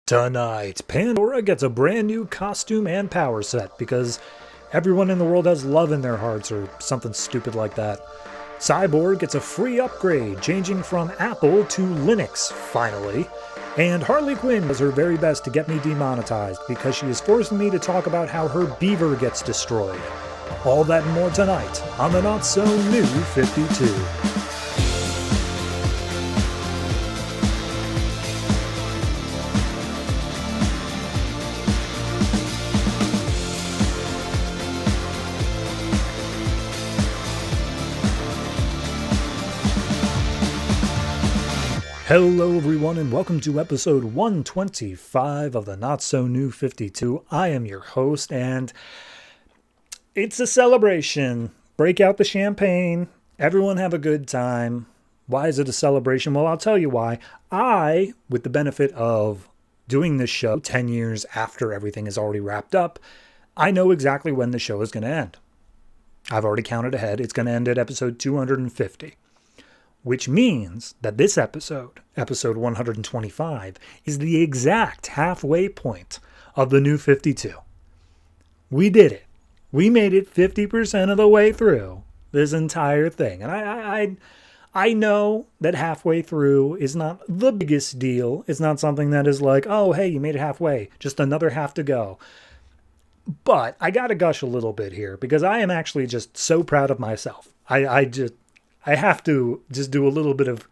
Tonight, Pandora gets a brand new costume and power set because everyone in the world has love in their hearts or something stupid like that. Cyborg gets a free upgrade, changing from Apple to Linux, finally. And Harley Quinn does her very best to get me demonetized because she is forcing me to talk about how her beaver gets destroyed. All that and more tonight on the Not So New 52. Hello everyone and welcome to episode 125 of the Not So New 52. I am your host and it's a celebration. Break out the champagne. Everyone have a good time. Why is it a celebration? Well, I'll tell you why. I, with the benefit of doing this show 10 years after everything is already wrapped up, I know exactly when the show is going to end. I've already counted ahead. It's going to end at episode 250. Which means that this episode 125, is the exact halfway point of the new 52. We did it. We made it 50% of the way through this entire thing. And I know that halfway through is not the biggest deal. It's not something that is like, oh, hey, you made it halfway. Just another half to go. But I got to gush a little bit here because I am actually just so proud of myself. I have to just do a little bit of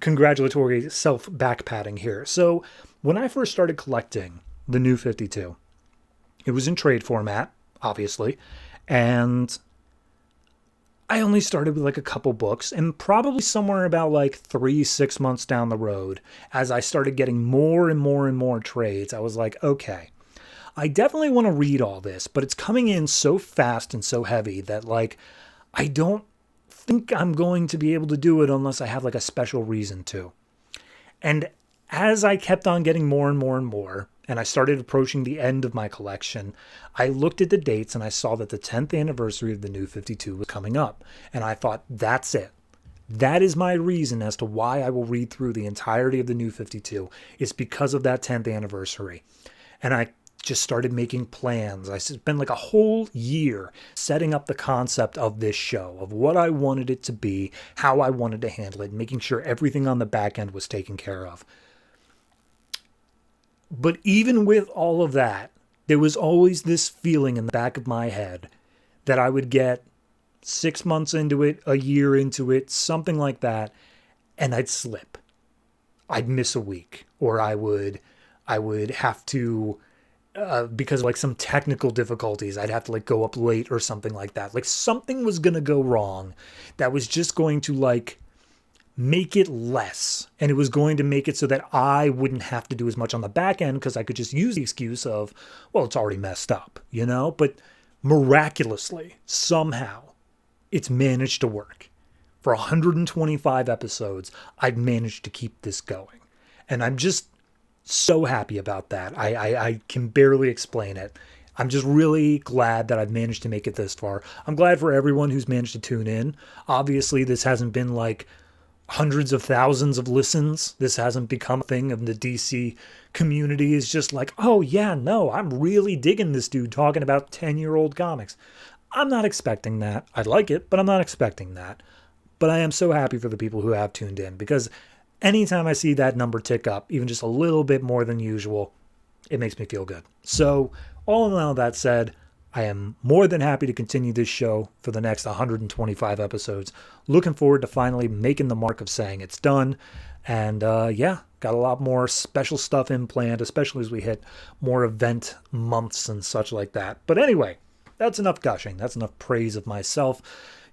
congratulatory self-backpatting here. So when I first started collecting the new 52, it was in trade format, obviously, and I only started with like a couple books, and probably somewhere about like 3-6 months down the road, as I started getting more and more and more trades, I was like, okay, I definitely want to read all this, but it's coming in so fast and so heavy that like, I don't think I'm going to be able to do it unless I have like a special reason to. And as I kept on getting more and more and more, and I started approaching the end of my collection, I looked at the dates and I saw that the 10th anniversary of the new 52 was coming up. And I thought, that's it. That is my reason as to why I will read through the entirety of the new 52. It's because of that 10th anniversary. And I just started making plans. I spent like a whole year setting up the concept of this show, of what I wanted it to be, how I wanted to handle it, making sure everything on the back end was taken care of. But even with all of that, there was always this feeling in the back of my head that I would get 6 months into it, a year into it, something like that, and I'd slip. I'd miss a week, or I would have to because of like some technical difficulties, I'd have to like go up late or something like that. Like something was going to go wrong that was just going to like make it less. And it was going to make it so that I wouldn't have to do as much on the back end because I could just use the excuse of, well, it's already messed up, you know? But miraculously, somehow, it's managed to work. For 125 episodes, I've managed to keep this going. And I'm just so happy about that. I can barely explain it. I'm just really glad that I've managed to make it this far. I'm glad for everyone who's managed to tune in. Obviously, this hasn't been like hundreds of thousands of listens. This hasn't become a thing of the DC community is just like, oh yeah, no, I'm really digging this dude talking about 10-year-old comics. I'm not expecting that. I like it, but I'm not expecting that. But I am so happy for the people who have tuned in because anytime I see that number tick up, even just a little bit more than usual, it makes me feel good. So, all in all that said, I am more than happy to continue this show for the next 125 episodes. Looking forward to finally making the mark of saying it's done. And yeah, got a lot more special stuff in planned, especially as we hit more event months and such like that. But anyway, that's enough gushing. That's enough praise of myself.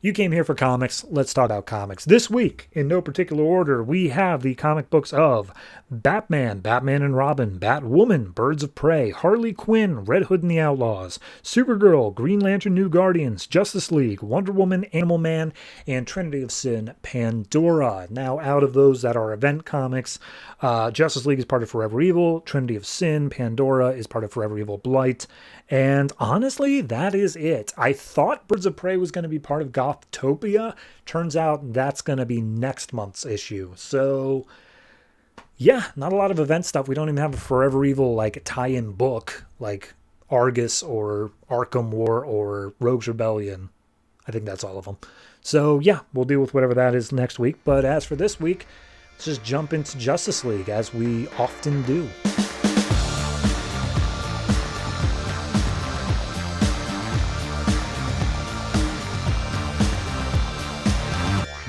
You came here for comics. Let's talk about comics. This week, in no particular order, we have the comic books of Batman, Batman and Robin, Batwoman, Birds of Prey, Harley Quinn, Red Hood and the Outlaws, Supergirl, Green Lantern New Guardians, Justice League, Wonder Woman, Animal Man, and Trinity of Sin, Pandora. Now, out of those that are event comics, Justice League is part of Forever Evil, Trinity of Sin, Pandora is part of Forever Evil Blight, and honestly, that is it. I thought Birds of Prey was going to be part of Gothtopia. Turns out that's going to be next month's issue. So yeah, not a lot of event stuff. We don't even have a Forever Evil like tie-in book like Argus or Arkham War or Rogue's Rebellion. I think that's all of them. So yeah, we'll deal with whatever that is next week. But as for this week, let's just jump into Justice League as we often do.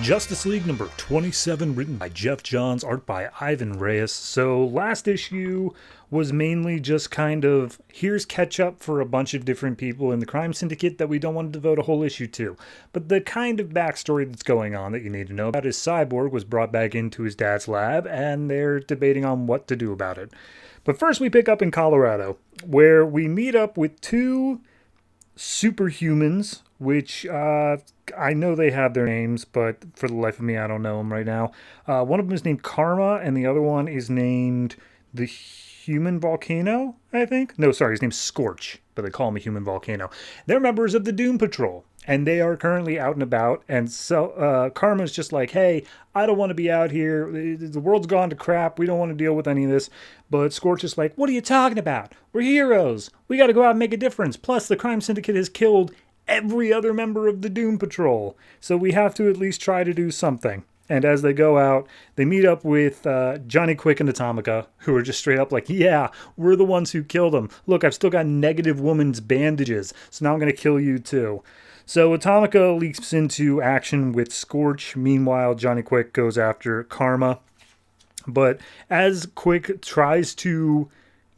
Justice League number 27, written by Geoff Johns, art by Ivan Reis. So last issue was mainly just kind of, here's catch up for a bunch of different people in the crime syndicate that we don't want to devote a whole issue to. But the kind of backstory that's going on that you need to know about is Cyborg was brought back into his dad's lab, and they're debating on what to do about it. But first we pick up in Colorado, where we meet up with two superhumans, which I know they have their names, but for the life of me, I don't know them right now. One of them is named Karma, and the other one is named the Human Volcano, I think. No, sorry, his name's Scorch, but they call him a Human Volcano. They're members of the Doom Patrol, and they are currently out and about, and so Karma's just like, hey, I don't want to be out here. The world's gone to crap. We don't want to deal with any of this. But Scorch is like, what are you talking about? We're heroes. We got to go out and make a difference. Plus, the crime syndicate has killed every other member of the Doom Patrol. So we have to at least try to do something. And as they go out, they meet up with Johnny Quick and Atomica, who are just straight up like, yeah, we're the ones who killed him. Look, I've still got Negative Woman's bandages, so now I'm going to kill you too. So Atomica leaps into action with Scorch. Meanwhile, Johnny Quick goes after Karma. But as Quick tries to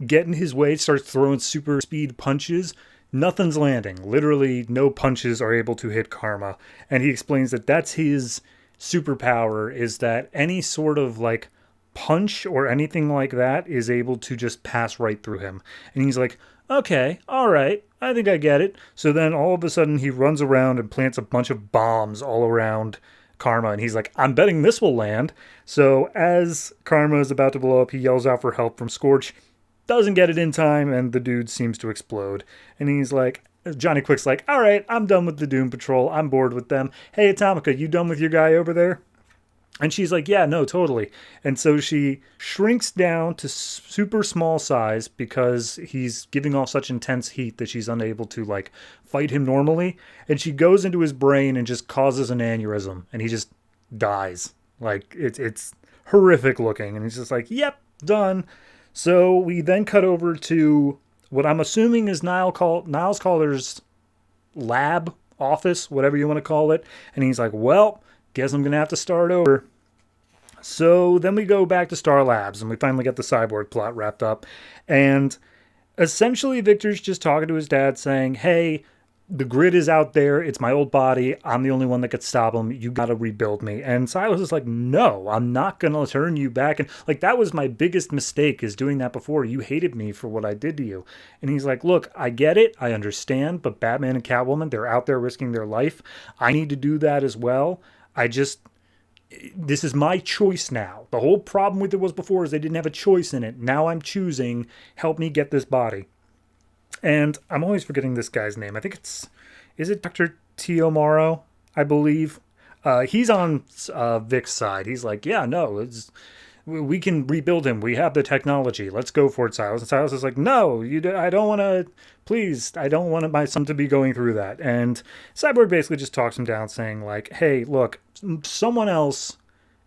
get in his way, starts throwing super speed punches, nothing's landing. Literally, no punches are able to hit Karma. And he explains that that's his superpower, is that any sort of like punch or anything like that is able to just pass right through him. And he's like, okay, all right, I think I get it. So then all of a sudden he runs around and plants a bunch of bombs all around Karma, and he's like, I'm betting this will land. So as Karma is about to blow up, he yells out for help from Scorch, doesn't get it in time, and the dude seems to explode. And he's like, Johnny Quick's like, all right, I'm done with the Doom Patrol. I'm bored with them. Hey, Atomica, you done with your guy over there? And she's like, yeah, no, totally. And so she shrinks down to super small size because he's giving off such intense heat that she's unable to, like, fight him normally. And she goes into his brain and just causes an aneurysm. And he just dies. Like, it's horrific looking. And he's just like, yep, done. So we then cut over to what I'm assuming is Niles Caller's lab, office, whatever you want to call it. And he's like, well, guess I'm going to have to start over. So then we go back to Star Labs, and we finally get the Cyborg plot wrapped up. And essentially, Victor's just talking to his dad saying, hey, the grid is out there. It's my old body. I'm the only one that could stop him. You got to rebuild me. And Silas is like, no, I'm not going to turn you back. And like, that was my biggest mistake, is doing that before. You hated me for what I did to you. And he's like, look, I get it. I understand. But Batman and Catwoman, they're out there risking their life. I need to do that as well. This is my choice now. The whole problem with it was before is they didn't have a choice in it. Now I'm choosing, help me get this body. And I'm always forgetting this guy's name. I think is it Dr. Teomaro, I believe. He's on Vic's side. He's like, yeah, no, we can rebuild him. We have the technology. Let's go for it, Silas. And Silas is like, no, I don't want to, please, I don't want my son to be going through that. And Cyborg basically just talks him down, saying like, hey, look, someone else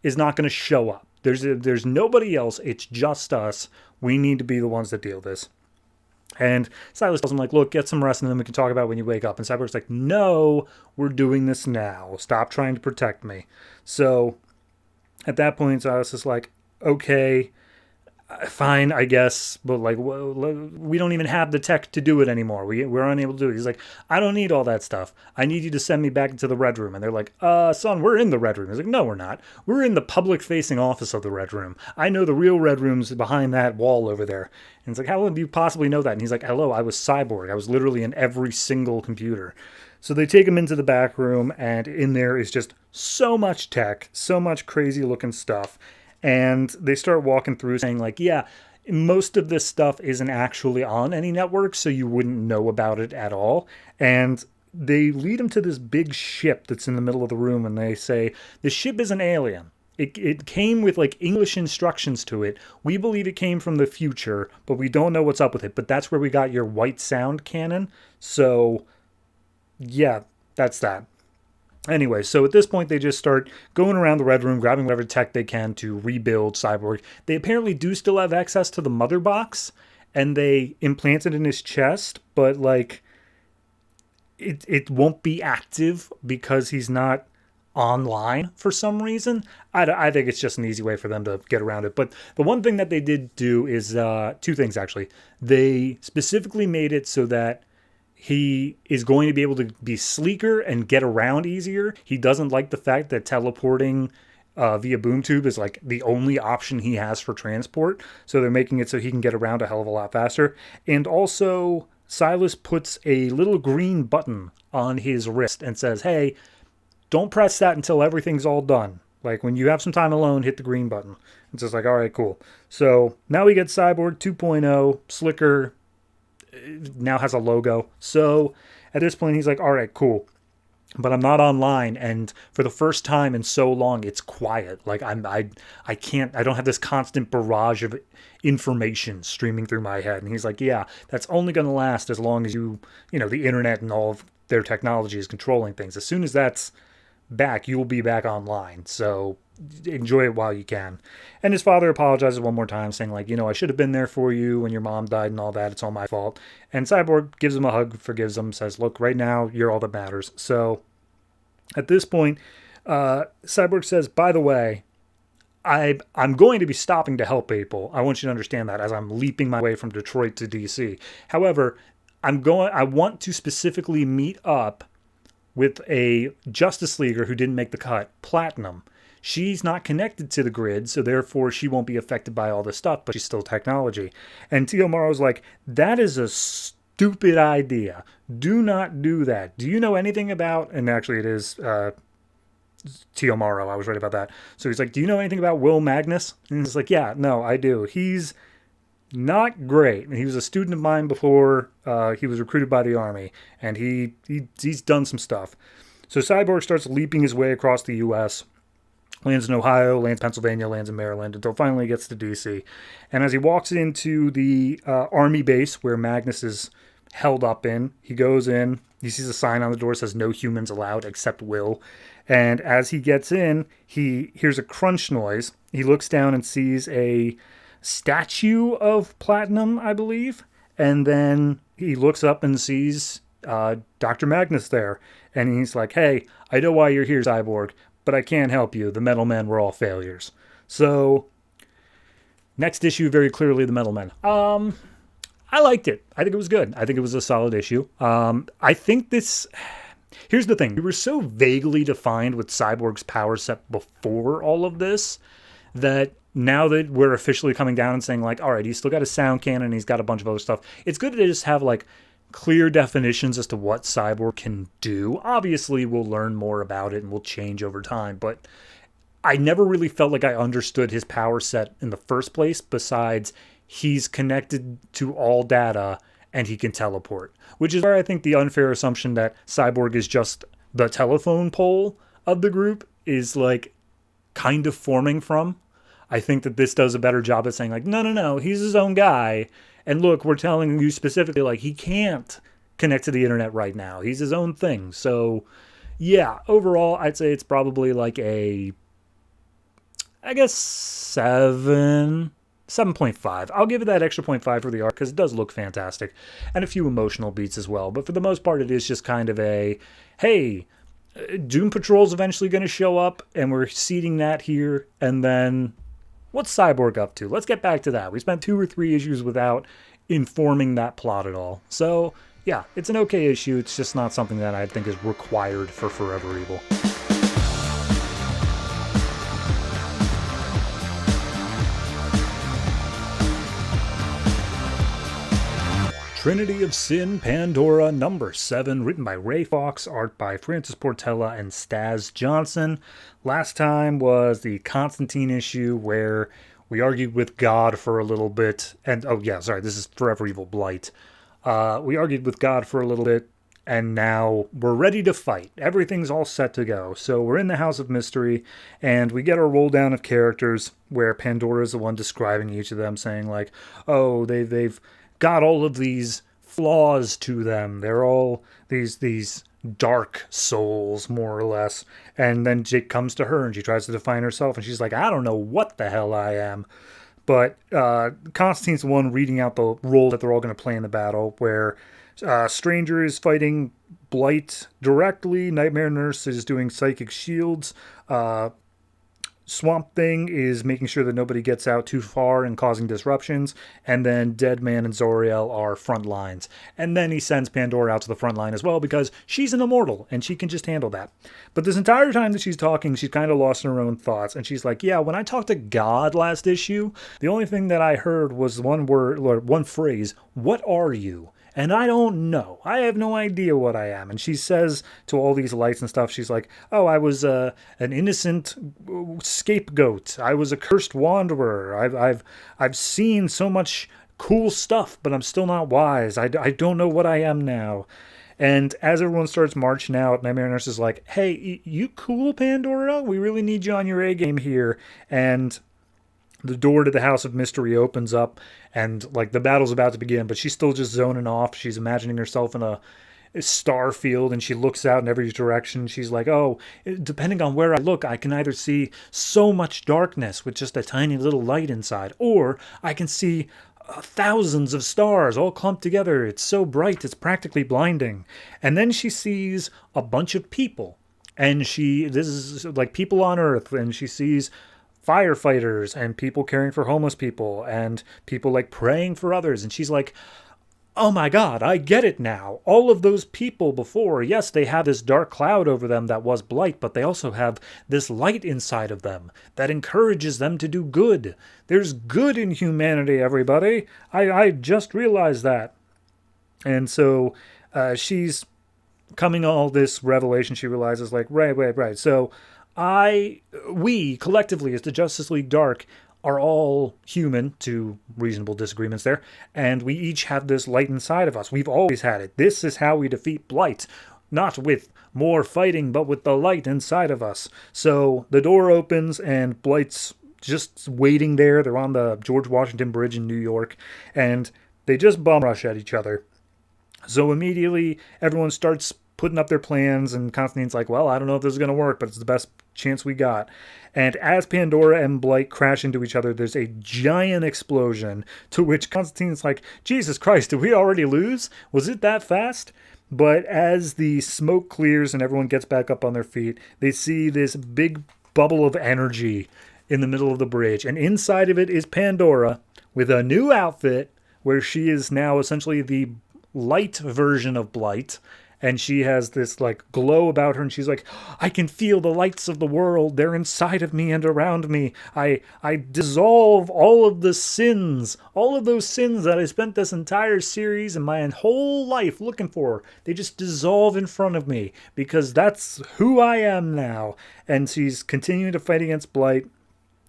is not going to show up. There's nobody else. It's just us. We need to be the ones that deal with this. And Silas tells him, like, look, get some rest and then we can talk about it when you wake up. And Cyborg's like, no, we're doing this now. Stop trying to protect me. So at that point, Silas is like, okay, fine, I guess, but like, we don't even have the tech to do it anymore. We're unable to do it. He's like, I don't need all that stuff. I need you to send me back into the Red Room. And they're like, son, we're in the Red Room. He's like, no, we're not. We're in the public-facing office of the Red Room. I know the real Red Room's behind that wall over there. And it's like, how would you possibly know that? And he's like, hello, I was Cyborg. I was literally in every single computer. So they take him into the back room, and in there is just so much tech, so much crazy-looking stuff. And they start walking through saying like, yeah, most of this stuff isn't actually on any network, so you wouldn't know about it at all. And they lead him to this big ship that's in the middle of the room, and they say, the ship isn't alien. It came with like English instructions to it. We believe it came from the future, but we don't know what's up with it. But that's where we got your white sound cannon. So yeah, that's that. Anyway, so at this point, they just start going around the Red Room, grabbing whatever tech they can to rebuild Cyborg. They apparently do still have access to the mother box, and they implant it in his chest, but like it won't be active because he's not online for some reason. I think it's just an easy way for them to get around it. But the one thing that they did do is two things, actually. They specifically made it so that he is going to be able to be sleeker and get around easier. He doesn't like the fact that teleporting via boom tube is like the only option he has for transport. So they're making it so he can get around a hell of a lot faster. And also, Silas puts a little green button on his wrist and says, hey, don't press that until everything's all done. Like, when you have some time alone, hit the green button. It's just like, all right, cool. So now we get Cyborg 2.0, slicker, now has a logo. So at this point, he's like, all right, cool. But I'm not online, and for the first time in so long, it's quiet. Like I don't have this constant barrage of information streaming through my head. And he's like, yeah, that's only going to last as long as the internet and all of their technology is controlling things. As soon as that's back, you will be back online. So enjoy it while you can. And his father apologizes one more time, saying like, I should have been there for you when your mom died and all that. It's all my fault. And Cyborg gives him a hug, forgives him, says, look, right now, you're all that matters. So at this point, Cyborg says, by the way, I'm going to be stopping to help people. I want you to understand that as I'm leaping my way from Detroit to DC. However, I want to specifically meet up with a Justice Leaguer who didn't make the cut, Platinum. She's not connected to the grid, so therefore she won't be affected by all this stuff, but she's still technology. And Tio Morrow's like, that is a stupid idea. Do not do that. Do you know anything about, and actually it is Tio Morrow, I was right about that. So he's like, do you know anything about Will Magnus? And he's like, yeah, no, I do. He's not great. And he was a student of mine before he was recruited by the Army, and he's done some stuff. So Cyborg starts leaping his way across the U.S., lands in Ohio, lands in Pennsylvania, lands in Maryland, until finally gets to D.C. And as he walks into the Army base where Magnus is held up in, he goes in, he sees a sign on the door that says no humans allowed except Will. And as he gets in, he hears a crunch noise. He looks down and sees a statue of Platinum, I believe. And then he looks up and sees Dr. Magnus there. And he's like, hey, I know why you're here, Cyborg, but I can't help you. The Metal Men were all failures. So, next issue, very clearly the Metal Men. I liked it. I think it was good. I think it was a solid issue. I think this... Here's the thing. We were so vaguely defined with Cyborg's power set before all of this that now that we're officially coming down and saying like, all right, he's still got a sound cannon and he's got a bunch of other stuff. It's good to just have like clear definitions as to what Cyborg can do. Obviously, we'll learn more about it and we'll change over time, but I never really felt like I understood his power set in the first place, besides he's connected to all data and he can teleport, which is where I think the unfair assumption that Cyborg is just the telephone pole of the group is like kind of forming from. I think that this does a better job at saying like, no, he's his own guy. And look, we're telling you specifically like he can't connect to the internet right now. He's his own thing. So yeah, overall, I'd say it's probably like I guess 7.5. I'll give it that extra 0.5 for the art because it does look fantastic, and a few emotional beats as well. But for the most part, it is just kind of a, hey, Doom Patrol's eventually going to show up, and we're seeding that here, and then what's Cyborg up to? Let's get back to that. We spent 2 or 3 issues without informing that plot at all. So, yeah, it's an okay issue. It's just not something that I think is required for Forever Evil. Trinity of Sin, Pandora, number 7, written by Ray Fawkes, art by Francis Portela and Staz Johnson. Last time was the Constantine issue where we argued with God for a little bit. And, this is Forever Evil Blight. We argued with God for a little bit, And now we're ready to fight. Everything's all set to go. So we're in the House of Mystery, and we get our roll down of characters where Pandora is the one describing each of them, saying like, oh, they've got all of these flaws to them. They're all these dark souls, more or less. And then Jake comes to her and she tries to define herself, and she's like, I don't know what the hell I am. But Constantine's the one reading out the role that they're all going to play in the battle, where Stranger is fighting Blight directly, Nightmare Nurse is doing psychic shields, Swamp Thing is making sure that nobody gets out too far and causing disruptions, and then Deadman and Zoriel are front lines. And then he sends Pandora out to the front line as well, because she's an immortal, and she can just handle that. But this entire time that she's talking, she's kind of lost in her own thoughts, and she's like, yeah, when I talked to God last issue, the only thing that I heard was one word, or one phrase, what are you? And I don't know. I have no idea what I am. And she says to all these lights and stuff, she's like, oh, I was an innocent scapegoat. I was a cursed wanderer. I've seen so much cool stuff, but I'm still not wise. I don't know what I am now. And as everyone starts marching out, Nightmare Nurse is like, hey, you cool, Pandora? We really need you on your A game here. And the door to the House of Mystery opens up, and like the battle's about to begin, but she's still just zoning off. She's imagining herself in a star field, and she looks out in every direction. She's like, oh, depending on where I look, I can either see so much darkness with just a tiny little light inside, or I can see thousands of stars all clumped together. It's so bright, it's practically blinding. And then she sees a bunch of people, and this is like people on Earth, and she sees firefighters and people caring for homeless people and people like praying for others. And she's like, oh my God, I get it now. All of those people before, yes, they have this dark cloud over them that was blight, but they also have this light inside of them that encourages them to do good. There's good in humanity, everybody. I just realized that. And so she's coming all this revelation. She realizes like, right. So we collectively as the Justice League Dark are all human, to reasonable disagreements there, and we each have this light inside of us. We've always had it. This is how we defeat Blight. Not with more fighting, but with the light inside of us. So the door opens and Blight's just waiting there. They're on the George Washington Bridge in New York, and they just bum rush at each other. So immediately everyone starts putting up their plans, and Constantine's like, well, I don't know if this is going to work, but it's the best chance we got. And as Pandora and Blight crash into each other, there's a giant explosion, to which Constantine's like, Jesus Christ, did we already lose? Was it that fast? But as the smoke clears and everyone gets back up on their feet, they see this big bubble of energy in the middle of the bridge, and inside of it is Pandora with a new outfit, where she is now essentially the light version of Blight. And she has this like glow about her, and she's like, I can feel the lights of the world. They're inside of me and around me. I dissolve all of the sins, all of those sins that I spent this entire series and my whole life looking for. They just dissolve in front of me, because that's who I am now. And she's continuing to fight against Blight.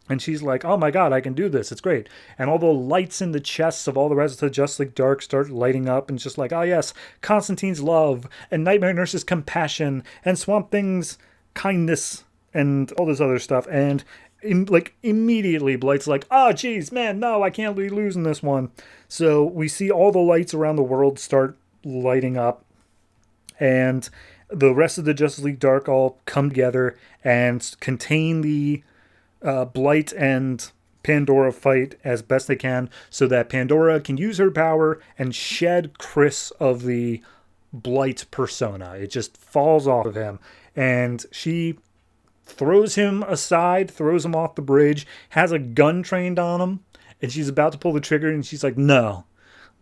And she's like, oh my God, I can do this. It's great. And all the lights in the chests of all the rest of the Justice League Dark start lighting up. And it's just like, oh yes, Constantine's love and Nightmare Nurse's compassion and Swamp Thing's kindness and all this other stuff. And immediately Blight's like, oh geez, man, no, I can't be losing this one. So we see all the lights around the world start lighting up. And the rest of the Justice League Dark all come together and contain the Blight and Pandora fight as best they can, so that Pandora can use her power and shed Chris of the Blight persona. It just falls off of him, and she throws him aside, throws him off the bridge, has a gun trained on him, and she's about to pull the trigger, and she's like, no,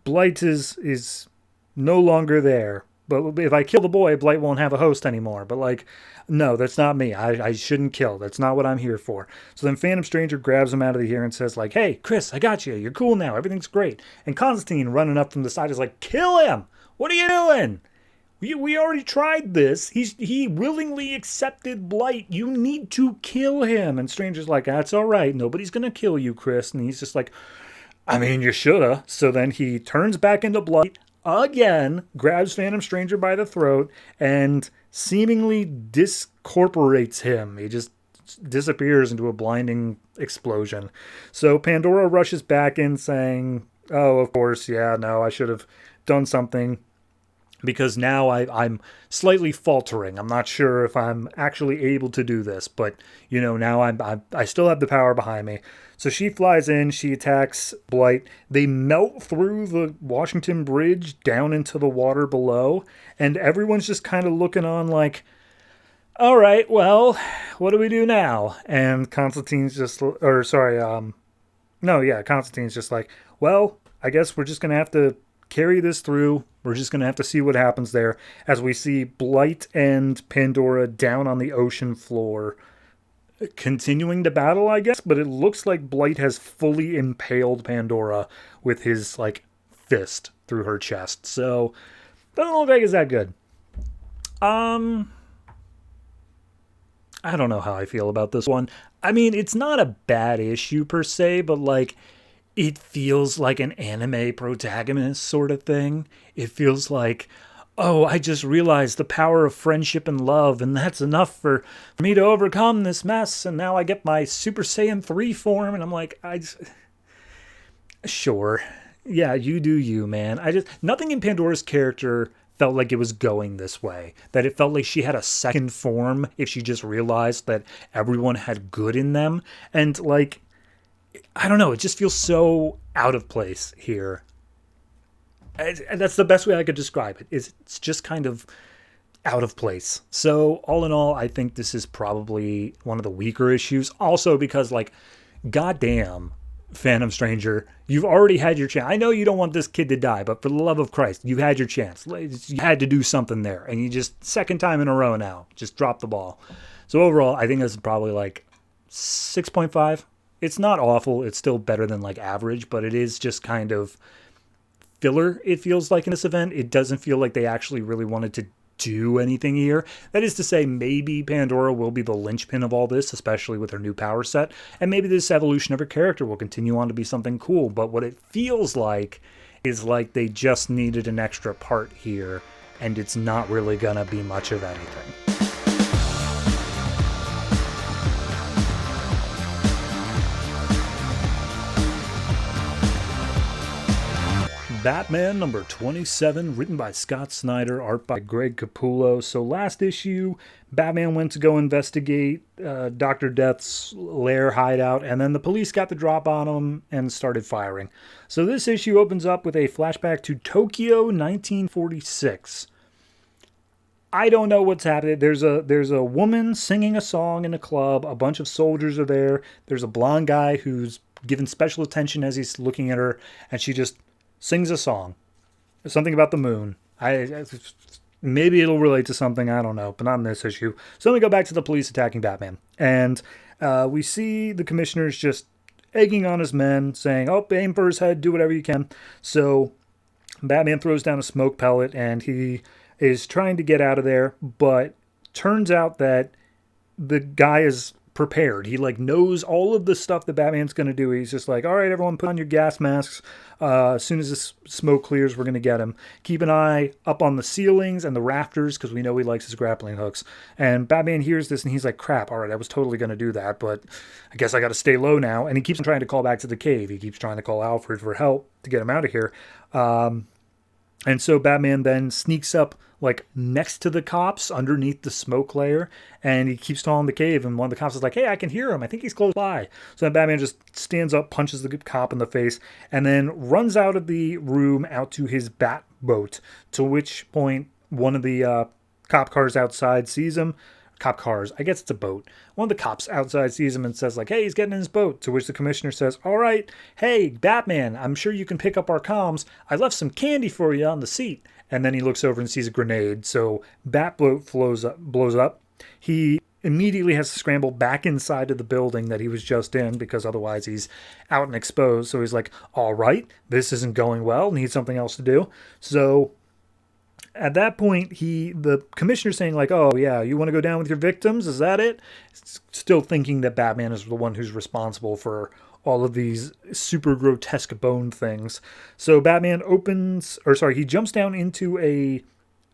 Blight is no longer there. But if I kill the boy, Blight won't have a host anymore. But like, no, that's not me. I shouldn't kill. That's not what I'm here for. So then Phantom Stranger grabs him out of the air and says like, hey, Chris, I got you. You're cool now. Everything's great. And Constantine running up from the side is like, kill him. What are you doing? We already tried this. He willingly accepted Blight. You need to kill him. And Stranger's like, that's all right. Nobody's going to kill you, Chris. And he's just like, I mean, you shoulda. So then he turns back into Blight, again grabs Phantom Stranger by the throat and seemingly discorporates him. He just disappears into a blinding explosion. So Pandora rushes back in saying, oh, of course, yeah, no, I should have done something, because now I'm slightly faltering. I'm not sure if I'm actually able to do this, but, now I still have the power behind me. So she flies in, she attacks Blight. They melt through the Washington Bridge down into the water below, and everyone's just kind of looking on like, all right, well, what do we do now? And Constantine's just, Constantine's just like, well, I guess we're just going to have to carry this through. We're just going to have to see what happens there, as we see Blight and Pandora down on the ocean floor, continuing to battle, I guess, but it looks like Blight has fully impaled Pandora with his, fist through her chest. So, doesn't look like it's that good. I don't know how I feel about this one. I mean, it's not a bad issue per se, but it feels like an anime protagonist sort of thing. It feels like, oh, I just realized the power of friendship and love, and that's enough for me to overcome this mess, and now I get my Super Saiyan 3 form, and I'm like, sure. Yeah, you do you, man. Nothing in Pandora's character felt like it was going this way. That it felt like she had a second form if she just realized that everyone had good in them. And, I don't know, it just feels so out of place here. That's the best way I could describe it. It's just kind of out of place. So, all in all, I think this is probably one of the weaker issues. Also because, goddamn, Phantom Stranger, you've already had your chance. I know you don't want this kid to die, but for the love of Christ, you had your chance. You had to do something there, and you just, second time in a row now, just dropped the ball. So overall, I think this is probably 6.5. It's not awful. It's still better than average, but it is just kind of filler, it feels like, in this event. It doesn't feel like they actually really wanted to do anything here. That is to say, maybe Pandora will be the linchpin of all this, especially with her new power set, and maybe this evolution of her character will continue on to be something cool, but what it feels like is they just needed an extra part here, and it's not really gonna be much of anything. Batman number 27, written by Scott Snyder, art by Greg Capullo. So last issue, Batman went to go investigate Dr. Death's lair hideout, and then the police got the drop on him and started firing. So this issue opens up with a flashback to Tokyo 1946. I don't know what's happening. There's a woman singing a song in a club. A bunch of soldiers are there. There's a blonde guy who's given special attention as he's looking at her, and she just sings a song. Something about the moon. Maybe it'll relate to something, I don't know, but not in this issue. So then we go back to the police attacking Batman. And we see the commissioners just egging on his men, saying, oh, aim for his head, do whatever you can. So Batman throws down a smoke pellet, and he is trying to get out of there, but turns out that the guy is prepared. He knows all of the stuff that Batman's going to do. He's just like, all right, everyone, put on your gas masks. As soon as this smoke clears, we're going to get him. Keep an eye up on the ceilings and the rafters, because we know he likes his grappling hooks. And Batman hears this and he's like, crap, all right, I was totally going to do that, but I guess I got to stay low now. And he keeps trying to call back to the cave. He keeps trying to call Alfred for help to get him out of here. And so Batman then sneaks up next to the cops underneath the smoke layer, and he keeps calling the cave, and one of the cops is like, hey, I can hear him. I think he's close by. So then Batman just stands up, punches the cop in the face, and then runs out of the room out to his bat boat, to which point one of the cop cars outside sees him. Cop cars, I guess it's a boat. One of the cops outside sees him and says hey, he's getting in his boat, to which the commissioner says, all right, hey, Batman, I'm sure you can pick up our comms. I left some candy for you on the seat. And then he looks over and sees a grenade. So Batboat blows up. He immediately has to scramble back inside of the building that he was just in, because otherwise he's out and exposed. So he's like, all right, this isn't going well. Need something else to do. So at that point, the commissioner's saying oh, yeah, you want to go down with your victims? Is that it? Still thinking that Batman is the one who's responsible for all of these super grotesque bone things. So Batman he jumps down into a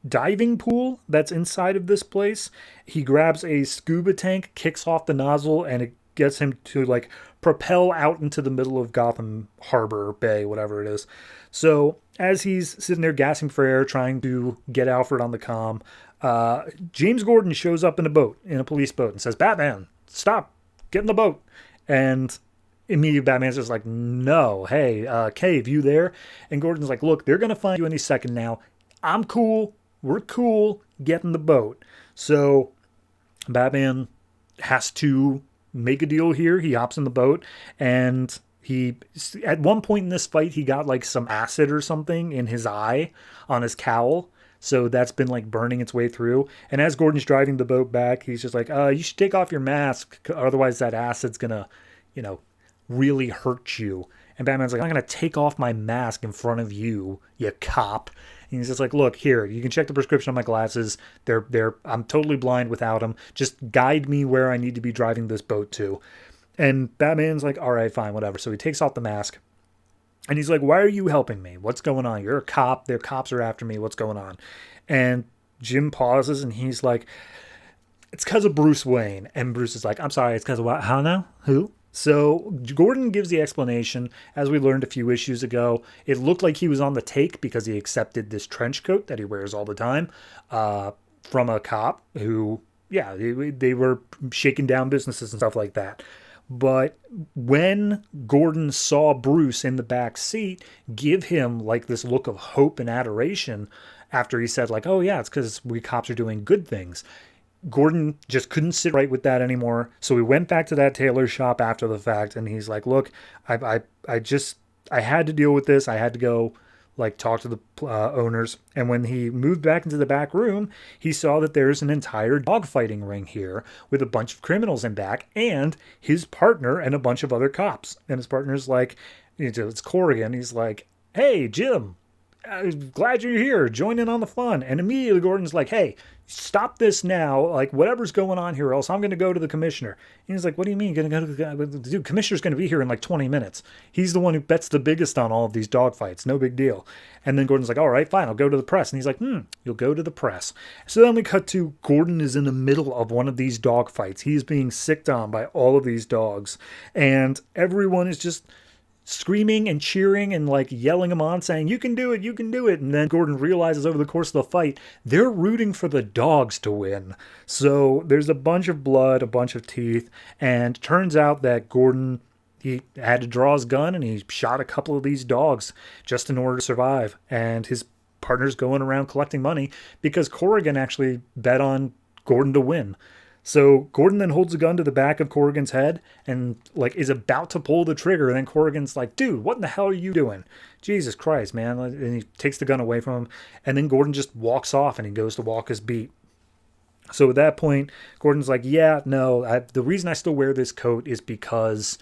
diving pool that's inside of this place. He grabs a scuba tank, kicks off the nozzle, and it gets him to like propel out into the middle of Gotham Harbor Bay, whatever it is. So as he's sitting there gasping for air, trying to get Alfred on the comm, James Gordon shows up in a police boat, and says, "Batman, stop, get in the boat." And immediately Batman's just like, "No, hey, Cave, you there?" And Gordon's like, "Look, they're going to find you any second now. I'm cool. We're cool. Get in the boat." So Batman has to make a deal here. He hops in the boat, and at one point in this fight, he got like some acid or something in his eye on his cowl. So that's been like burning its way through. And as Gordon's driving the boat back, he's just like, "You should take off your mask. Otherwise that acid's going to, really hurt you." And Batman's like, "I'm going to take off my mask in front of you, you cop." And he's just like, "Look, here, you can check the prescription on my glasses. I'm totally blind without them. Just guide me where I need to be driving this boat to." And Batman's like, "All right, fine, whatever." So he takes off the mask. And he's like, "Why are you helping me? What's going on? You're a cop. Their cops are after me. What's going on?" And Jim pauses, and he's like, "It's because of Bruce Wayne." And Bruce is like, "I'm sorry, it's because of what? How now? Who?" So Gordon gives the explanation. As we learned a few issues ago, it looked like he was on the take because he accepted this trench coat that he wears all the time from a cop who, they were shaking down businesses and stuff like that. But when Gordon saw Bruce in the back seat give him like this look of hope and adoration after he said like, "Oh yeah, it's because we cops are doing good things," Gordon just couldn't sit right with that anymore. So he went back to that tailor shop after the fact, and he's like, "Look, I had to deal with this. I had to go like talk to the owners." And when he moved back into the back room, he saw that there's an entire dogfighting ring here with a bunch of criminals in back and his partner and a bunch of other cops. And his partner's like, it's Corrigan. He's like, "Hey, Jim, I'm glad you're here. Join in on the fun." And immediately Gordon's like, "Hey, stop this now. Like, whatever's going on here, or else I'm going to go to the commissioner." And he's like, "What do you mean you're going to go to the dude? Commissioner's going to be here in like 20 minutes. He's the one who bets the biggest on all of these dogfights. No big deal." And then Gordon's like, "All right, fine. I'll go to the press." And he's like, "You'll go to the press." So then we cut to Gordon is in the middle of one of these dogfights. He's being sicked on by all of these dogs. And everyone is just screaming and cheering and like yelling him on, saying, "You can do it, you can do it." And then Gordon realizes over the course of the fight, they're rooting for the dogs to win. So there's a bunch of blood, a bunch of teeth, and turns out that Gordon, he had to draw his gun and he shot a couple of these dogs just in order to survive. And his partner's going around collecting money because Corrigan actually bet on Gordon to win. So Gordon then holds a gun to the back of Corrigan's head and like is about to pull the trigger. And then Corrigan's like, "Dude, what in the hell are you doing? Jesus Christ, man." And he takes the gun away from him. And then Gordon just walks off and he goes to walk his beat. So at that point, Gordon's like, "Yeah, no, the reason I still wear this coat is because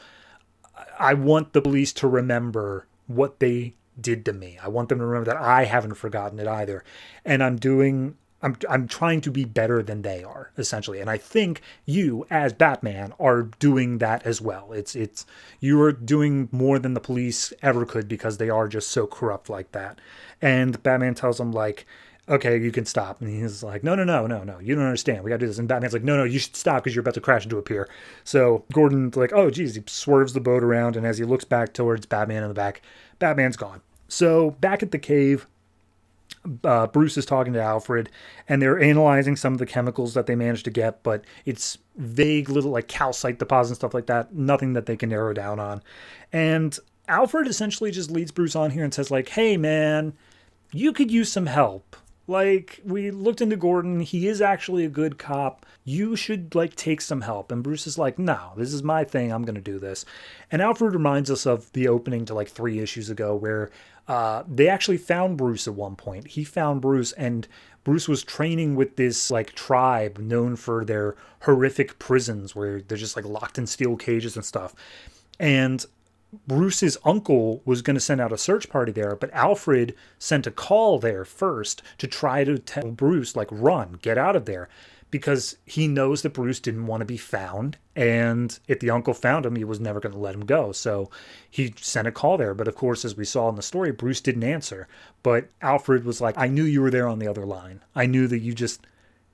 I want the police to remember what they did to me. I want them to remember that I haven't forgotten it either. And I'm trying to be better than they are, essentially. And I think you, as Batman, are doing that as well. You are doing more than the police ever could because they are just so corrupt like that." And Batman tells him, like, "Okay, you can stop." And he's like, No, you don't understand. We got to do this." And Batman's like, No, you should stop because you're about to crash into a pier." So Gordon's like, "Oh, geez," he swerves the boat around. And as he looks back towards Batman in the back, Batman's gone. So back at the cave, Bruce is talking to Alfred, and they're analyzing some of the chemicals that they managed to get, but it's vague little like calcite deposits and stuff like that. Nothing that they can narrow down on. And Alfred essentially just leads Bruce on here and says like, "Hey man, you could use some help. Like, we looked into Gordon. He is actually a good cop. You should like take some help." And Bruce is like, "No, this is my thing. I'm going to do this." And Alfred reminds us of the opening to like 3 issues ago where they actually found Bruce at one point. He found Bruce, and Bruce was training with this like tribe known for their horrific prisons where they're just like locked in steel cages and stuff. And Bruce's uncle was going to send out a search party there, but Alfred sent a call there first to try to tell Bruce, like, run, get out of there. because he knows that Bruce didn't want to be found. And if the uncle found him, he was never going to let him go. So he sent a call there. But of course, as we saw in the story, Bruce didn't answer. But Alfred was like, I knew you were there on the other line. I knew that you just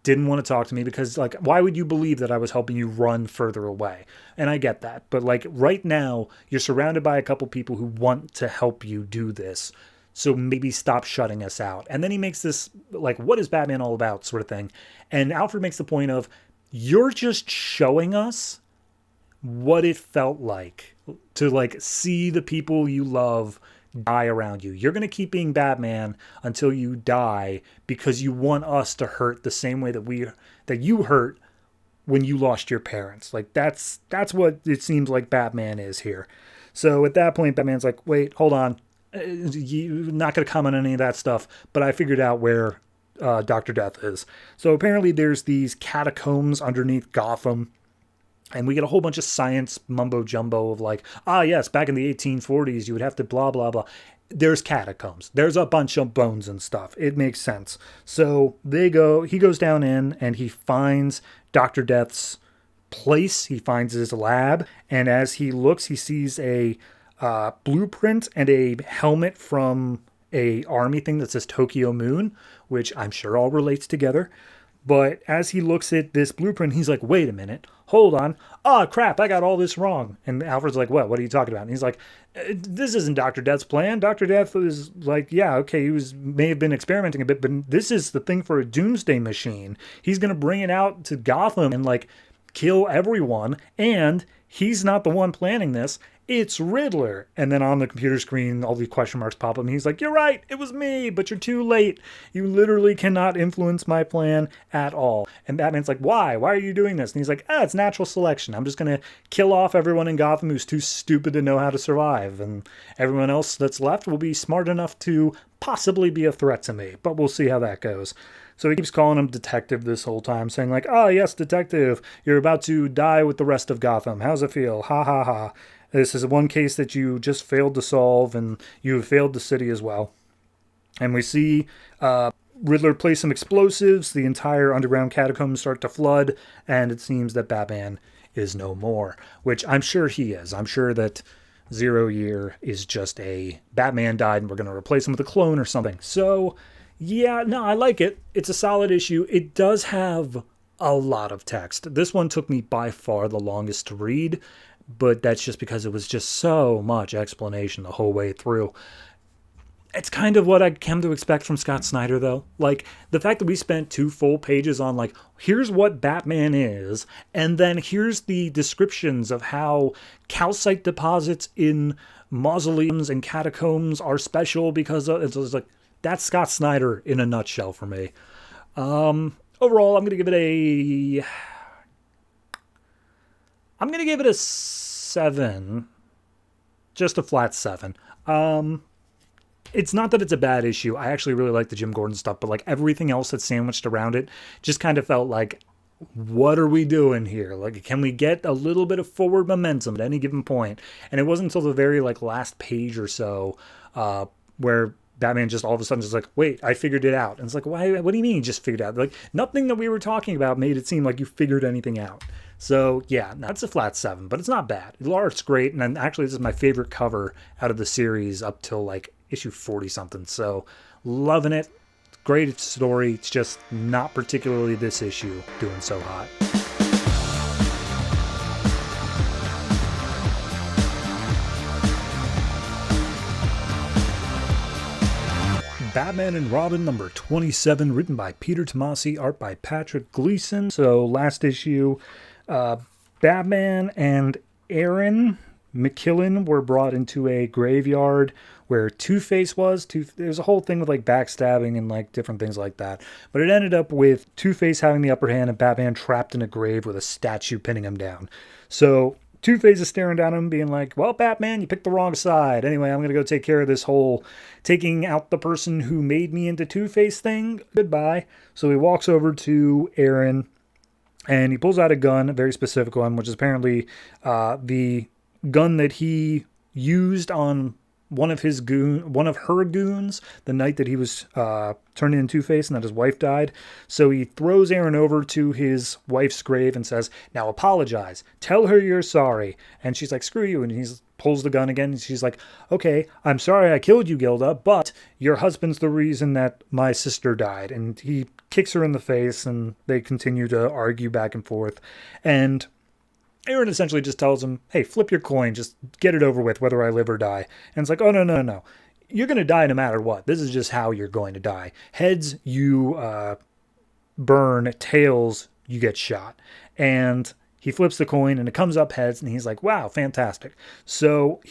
didn't want to talk to me because, like, why would you believe that I was helping you run further away? And I get that. But, like, right now, you're surrounded by a couple people who want to help you do this. So maybe stop shutting us out. And then he makes this, like, what is Batman all about sort of thing. And Alfred makes the point of, you're just showing us what it felt like to, like, see the people you love die around you. You're going to keep being Batman until you die because you want us to hurt the same way that you hurt when you lost your parents. Like, that's what it seems like Batman is here. So at that point, Batman's like, wait, hold on. You're not going to comment on any of that stuff, but I figured out where Dr. Death is. So apparently there's these catacombs underneath Gotham. And we get a whole bunch of science mumbo jumbo of like, yes, back in the 1840s, you would have to blah, blah, blah. There's catacombs. There's a bunch of bones and stuff. It makes sense. So he goes down in and he finds Dr. Death's place. He finds his lab. And as he looks, he sees a blueprint and a helmet from a army thing that says Tokyo Moon, which I'm sure all relates together. But as he looks at this blueprint, he's like, wait a minute, hold on. Oh, crap, I got all this wrong. And Alfred's like, what are you talking about? And he's like, this isn't Dr. Death's plan. Dr. Death was like, yeah, okay, may have been experimenting a bit, but this is the thing for a doomsday machine. He's going to bring it out to Gotham and, like, kill everyone. And he's not the one planning this. It's Riddler. And then on the computer screen, all these question marks pop up. And he's like, you're right, it was me, but you're too late. You literally cannot influence my plan at all. And Batman's like, why? Why are you doing this? And he's like, it's natural selection. I'm just going to kill off everyone in Gotham who's too stupid to know how to survive. And everyone else that's left will be smart enough to possibly be a threat to me. But we'll see how that goes. So he keeps calling him detective this whole time, saying like, yes, detective, you're about to die with the rest of Gotham. How's it feel? Ha ha ha. This is one case that you just failed to solve, and you have failed the city as well. And we see Riddler place some explosives. The entire underground catacombs start to flood, and it seems that Batman is no more, which I'm sure he is. I'm sure that 0 Year is just a Batman died, and we're going to replace him with a clone or something. So, yeah, no, I like it. It's a solid issue. It does have a lot of text. This one took me by far the longest to read, but that's just because it was just so much explanation the whole way through. It's kind of what I came to expect from Scott Snyder, though. Like, the fact that we spent 2 full pages on, like, here's what Batman is, and then here's the descriptions of how calcite deposits in mausoleums and catacombs are special because it's like, that's Scott Snyder in a nutshell for me. Overall, I'm going to give it a 7. Just a flat 7. It's not that it's a bad issue. I actually really like the Jim Gordon stuff, but like everything else that's sandwiched around it just kind of felt like, what are we doing here? Like, can we get a little bit of forward momentum at any given point? And it wasn't until the very like last page or so where Batman just all of a sudden is like, wait, I figured it out. And it's like, why? What do you mean you just figured it out? Like, nothing that we were talking about made it seem like you figured anything out. So, yeah, that's a flat 7, but it's not bad. The art's great, and then actually this is my favorite cover out of the series up till, like, issue 40-something. So, loving it. Great story. It's just not particularly this issue doing so hot. Batman and Robin number 27, written by Peter Tomasi, art by Patrick Gleason. So last issue, Batman and Aaron McKillen were brought into a graveyard where Two-Face was. There's a whole thing with like backstabbing and like different things like that. But it ended up with Two-Face having the upper hand and Batman trapped in a grave with a statue pinning him down. So Two-Face is staring down at him being like, well, Batman, you picked the wrong side. Anyway, I'm going to go take care of this whole taking out the person who made me into Two-Face thing. Goodbye. So he walks over to Aaron and he pulls out a gun, a very specific one, which is apparently the gun that he used on one of her goons, the night that he was turned into Two-Face and that his wife died. So he throws Aaron over to his wife's grave and says, now apologize. Tell her you're sorry. And she's like, screw you. And he pulls the gun again. And she's like, okay, I'm sorry I killed you, Gilda, but your husband's the reason that my sister died. And he kicks her in the face, and they continue to argue back and forth. And Aaron essentially just tells him, hey, flip your coin, just get it over with, whether I live or die. And it's like, oh, no. You're going to die no matter what. This is just how you're going to die. Heads, you burn. Tails, you get shot. And he flips the coin, and it comes up heads, and he's like, wow, fantastic. So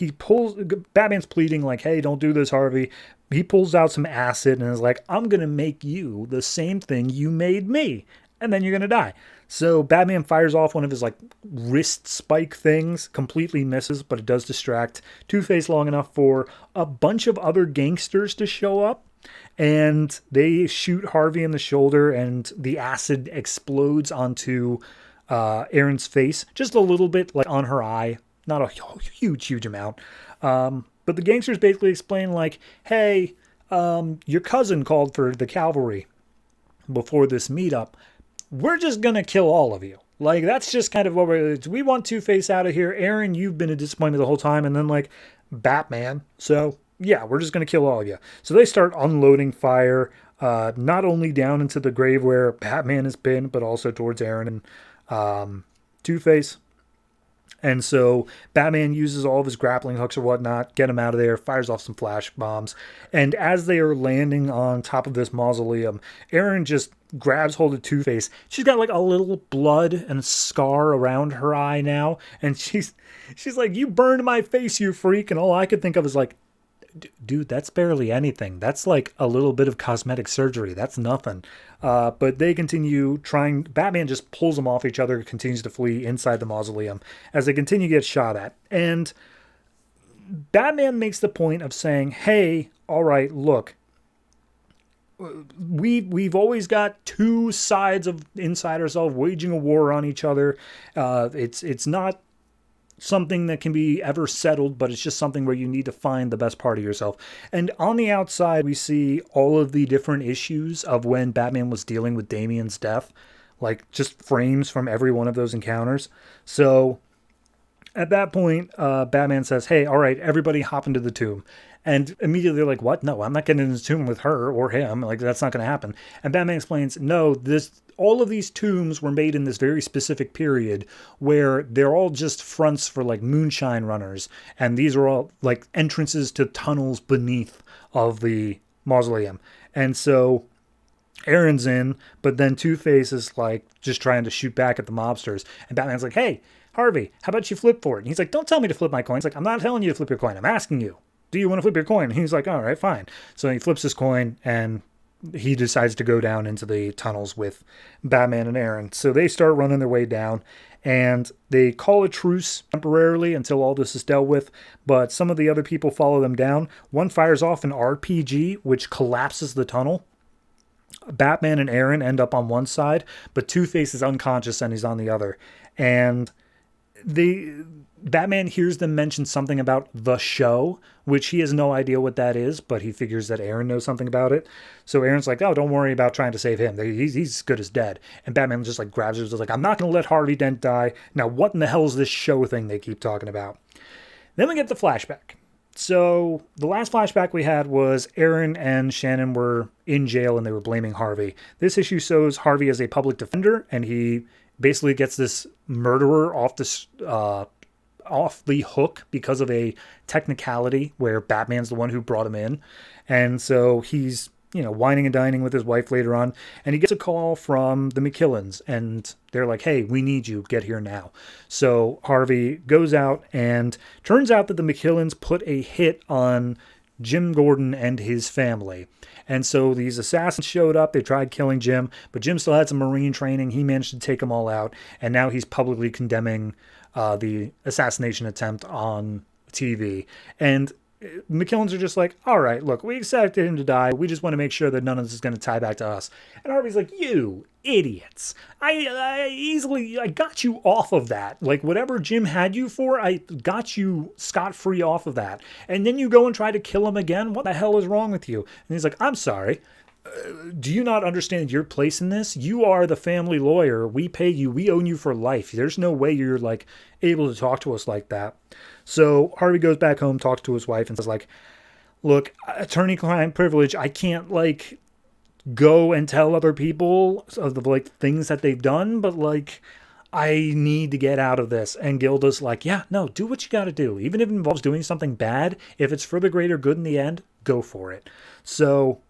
Batman's pleading like, hey, don't do this, Harvey. He pulls out some acid and is like, I'm going to make you the same thing you made me, and then you're going to die. So Batman fires off one of his wrist spike things, completely misses, but it does distract Two-Face long enough for a bunch of other gangsters to show up. And they shoot Harvey in the shoulder, and the acid explodes onto Aaron's face, just a little bit, on her eye, not a huge amount. But the gangsters basically explain hey, your cousin called for the cavalry before this meetup. We're just going to kill all of you. That's just kind of what we want Two-Face out of here. Aaron, you've been a disappointment the whole time. And then Batman. So yeah, we're just going to kill all of you. So they start unloading fire, not only down into the grave where Batman has been, but also towards Aaron and Two-Face. And so Batman uses all of his grappling hooks or whatnot, get him out of there, fires off some flash bombs. And as they are landing on top of this mausoleum, Aaron just grabs hold of Two-Face. She's got a little blood and scar around her eye now. And she's like, you burned my face, you freak. And all I could think of is dude, that's barely anything. That's a little bit of cosmetic surgery. That's nothing. But they continue trying. Batman just pulls them off each other, continues to flee inside the mausoleum as they continue to get shot at. And Batman makes the point of saying, hey, all right, look, we've always got two sides of inside ourselves waging a war on each other. It's not something that can be ever settled, but it's just something where you need to find the best part of yourself. And on the outside, we see all of the different issues of when Batman was dealing with Damian's death, just frames from every one of those encounters. So at that point, Batman says, hey, all right, everybody hop into the tomb. And immediately they're like, what? No, I'm not getting in the tomb with her or him. That's not going to happen. And Batman explains, no, all of these tombs were made in this very specific period where they're all just fronts for moonshine runners. And these are all entrances to tunnels beneath of the mausoleum. And so Aaron's in, but then Two-Face is just trying to shoot back at the mobsters. And Batman's like, hey, Harvey, how about you flip for it? And he's like, don't tell me to flip my coin. He's like, I'm not telling you to flip your coin. I'm asking you. Do you want to flip your coin? And he's like, all right, fine. So he flips his coin, and he decides to go down into the tunnels with Batman and Aaron. So they start running their way down, and they call a truce temporarily until all this is dealt with. But some of the other people follow them down. One fires off an RPG, which collapses the tunnel. Batman and Aaron end up on one side, but Two-Face is unconscious and he's on the other. And Batman hears them mention something about the show, which he has no idea what that is, but he figures that Aaron knows something about it. So Aaron's like, oh, don't worry about trying to save him. He's as good as dead. And Batman just grabs it. I'm not going to let Harvey Dent die. Now, what in the hell is this show thing they keep talking about? Then we get the flashback. So the last flashback we had was Aaron and Shannon were in jail and they were blaming Harvey. This issue shows Harvey as a public defender, and he basically gets this murderer off the hook because of a technicality where Batman's the one who brought him in. And so he's, whining and dining with his wife later on. And he gets a call from the McKillens, and they're like, hey, we need you. Get here now. So Harvey goes out, and turns out that the McKillens put a hit on Jim Gordon and his family. And so these assassins showed up. They tried killing Jim, but Jim still had some Marine training. He managed to take them all out. And now he's publicly condemning the assassination attempt on TV. And McKillens are just like, all right, look, we accepted him to die. We just want to make sure that none of this is going to tie back to us. And Harvey's like, you idiots. I got you off of that. Like, whatever Jim had you for, I got you scot-free off of that. And then you go and try to kill him again? What the hell is wrong with you? And he's like, I'm sorry. Do you not understand your place in this? You are the family lawyer. We pay you. We own you for life. There's no way you're like able to talk to us like that. So Harvey goes back home, talks to his wife, and says like, look, attorney-client privilege. I can't like go and tell other people of the like things that they've done, but like I need to get out of this. And Gilda's like, yeah, no, do what you got to do. Even if it involves doing something bad, if it's for the greater good in the end, go for it. So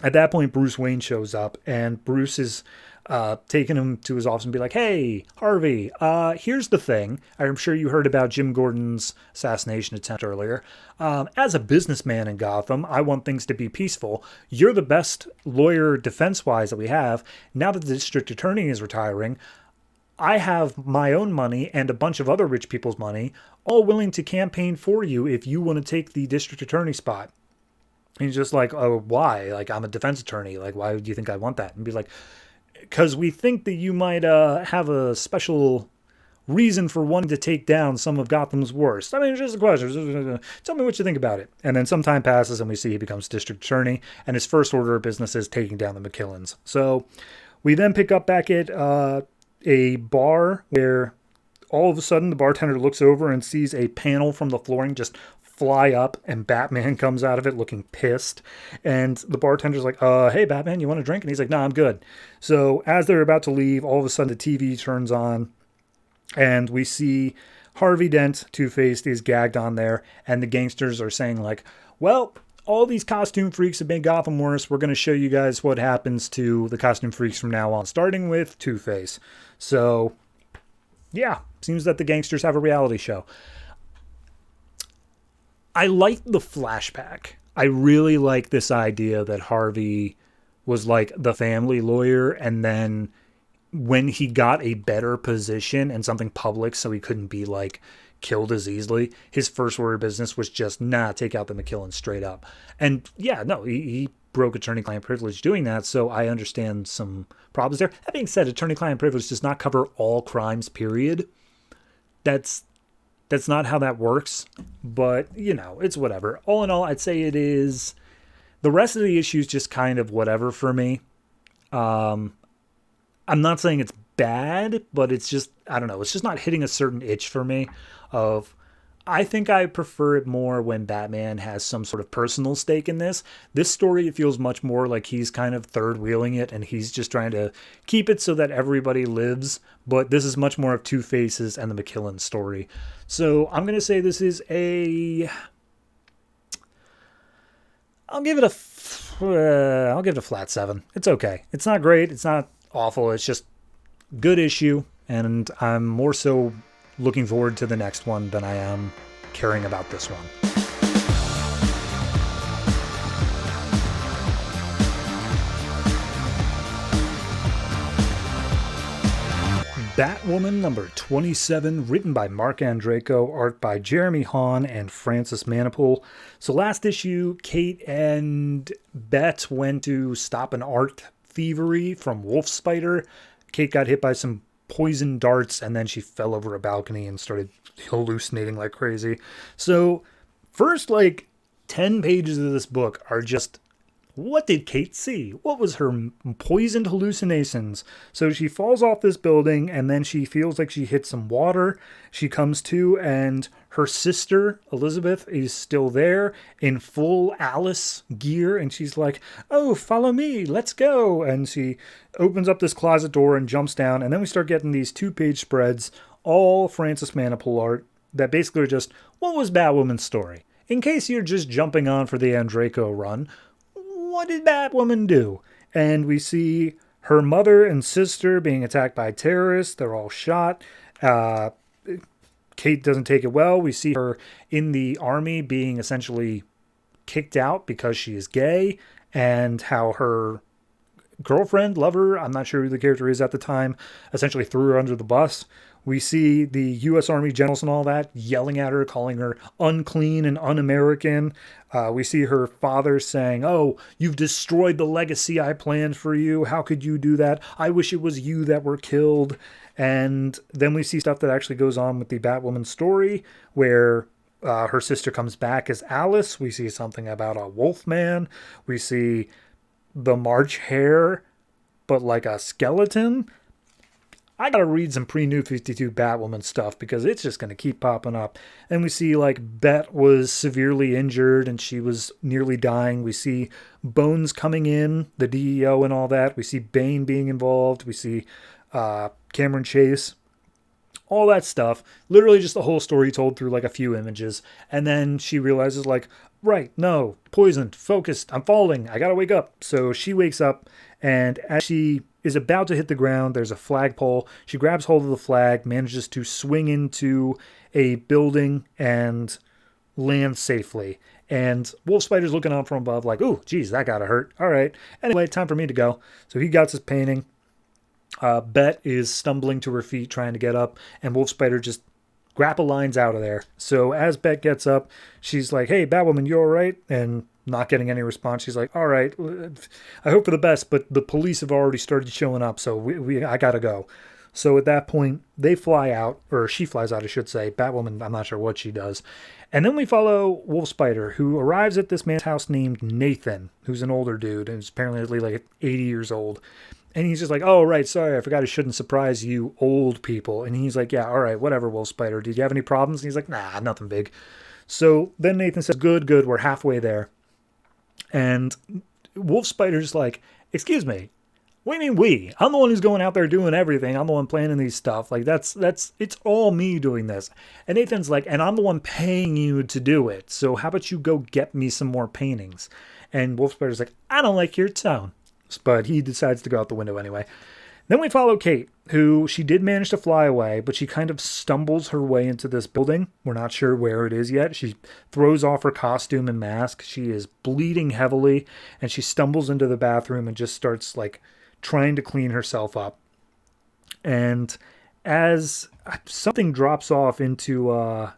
at that point, Bruce Wayne shows up, and Bruce is taking him to his office and be like, hey, Harvey, here's the thing. I'm sure you heard about Jim Gordon's assassination attempt earlier. As a businessman in Gotham, I want things to be peaceful. You're the best lawyer defense-wise that we have. Now that the district attorney is retiring, I have my own money and a bunch of other rich people's money, all willing to campaign for you if you want to take the district attorney spot. And he's just like, oh, why? Like, I'm a defense attorney. Like, why do you think I want that? And be like, because we think that you might have a special reason for wanting to take down some of Gotham's worst. I mean, it's just a question. Tell me what you think about it. And then some time passes and we see he becomes district attorney, and his first order of business is taking down the McKillens. So we then pick up back at a bar where all of a sudden the bartender looks over and sees a panel from the flooring just fly up, and Batman comes out of it looking pissed. And the bartender's like, hey, Batman, you want a drink? And he's like, no, I'm good. So as they're about to leave, all of a sudden the TV turns on, and we see Harvey Dent, Two-Faced, is gagged on there, and the gangsters are saying like, well, all these costume freaks have made Gotham worse. We're going to show you guys what happens to the costume freaks from now on, starting with Two-Face. So, yeah, seems that the gangsters have a reality show. I like the flashback. I really like this idea that Harvey was like the family lawyer, and then when he got a better position and something public so he couldn't be like killed as easily, his first order of business was just, take out the McKillens straight up. And yeah, no, he broke attorney-client privilege doing that, so I understand some problems there. That being said, attorney-client privilege does not cover all crimes, period. That's not how that works, but, it's whatever. All in all, I'd say it is... The rest of the issue is just kind of whatever for me. I'm not saying it's bad, but it's just, I don't know, it's just not hitting a certain itch for me of... I think I prefer it more when Batman has some sort of personal stake in this. This story, it feels much more like he's kind of third-wheeling it, and he's just trying to keep it so that everybody lives. But this is much more of Two-Faces and the McKillen story. So I'm going to say this is I'll give it a flat 7. It's okay. It's not great. It's not awful. It's just good issue, and I'm more so looking forward to the next one than I am caring about this one. Batwoman number 27, written by Marc Andreyko, art by Jeremy Haun and Francis Manapul. So last issue, Kate and Bet went to stop an art thievery from Wolf Spider. Kate got hit by some poison darts, and then she fell over a balcony and started hallucinating like crazy. So first 10 pages of this book are just, what did Kate see? What was her poisoned hallucinations? So she falls off this building, and then she feels like she hit some water. She comes to, and her sister, Elizabeth, is still there in full Alice gear, and she's like, oh, follow me, let's go. And she opens up this closet door and jumps down, and then we start getting these 2-page spreads, all Francis Manapul art, that basically are just, what was Batwoman's story? In case you're just jumping on for the Andreyko run, what did Batwoman do? And we see her mother and sister being attacked by terrorists. They're all shot. Kate doesn't take it well. We see her in the army being essentially kicked out because she is gay, and how her girlfriend, lover, I'm not sure who the character is at the time, essentially threw her under the bus. We see the U.S. Army generals and all that yelling at her, calling her unclean and un-American. We see her father saying, "Oh, you've destroyed the legacy I planned for you. How could you do that? I wish it was you that were killed." And then we see stuff that actually goes on with the Batwoman story where her sister comes back as Alice. We see something about a Wolfman. We see the March Hare, but like a skeleton. I gotta read some pre-New 52 Batwoman stuff because it's just gonna keep popping up. And we see like Bet was severely injured and she was nearly dying. We see Bones coming in, the DEO and all that. We see Bane being involved. We see Cameron Chase. All that stuff. Literally just the whole story told through like a few images. And then she realizes like, right, no, poisoned, focused, I'm falling, I gotta wake up. So she wakes up, and as she is about to hit the ground, there's a flagpole. She grabs hold of the flag, manages to swing into a building and land safely. And Wolf Spider's looking on from above like, ooh, geez, that gotta hurt. All right. Anyway, time for me to go. So he got his painting. Bet is stumbling to her feet, trying to get up, and Wolf Spider just grapple lines out of there. So as Bet gets up, she's like, "Hey, Batwoman, you all right?" And not getting any response. She's like, "All right, I hope for the best, but the police have already started showing up, so I gotta go." So at that point, they fly out, or she flies out, I should say. Batwoman, I'm not sure what she does. And then we follow Wolf Spider, who arrives at this man's house named Nathan, who's an older dude, and he's apparently like 80 years old. And he's just like, "Oh, right, sorry, I forgot I shouldn't surprise you old people." And he's like, "Yeah, all right, whatever, Wolf Spider. Did you have any problems?" And he's like, "Nah, nothing big." So then Nathan says, good, we're halfway there. And Wolf Spider's like, "Excuse me, what do you mean we? I'm the one who's going out there doing everything. I'm the one planning these stuff. Like, it's all me doing this." And Nathan's like, "And I'm the one paying you to do it. So how about you go get me some more paintings?" And Wolf Spider's like, "I don't like your tone." But he decides to go out the window anyway. Then we follow Kate, who she did manage to fly away, but she kind of stumbles her way into this building. We're not sure where it is yet. She throws off her costume and mask. She is bleeding heavily, and she stumbles into the bathroom and just starts like trying to clean herself up. And as something drops off into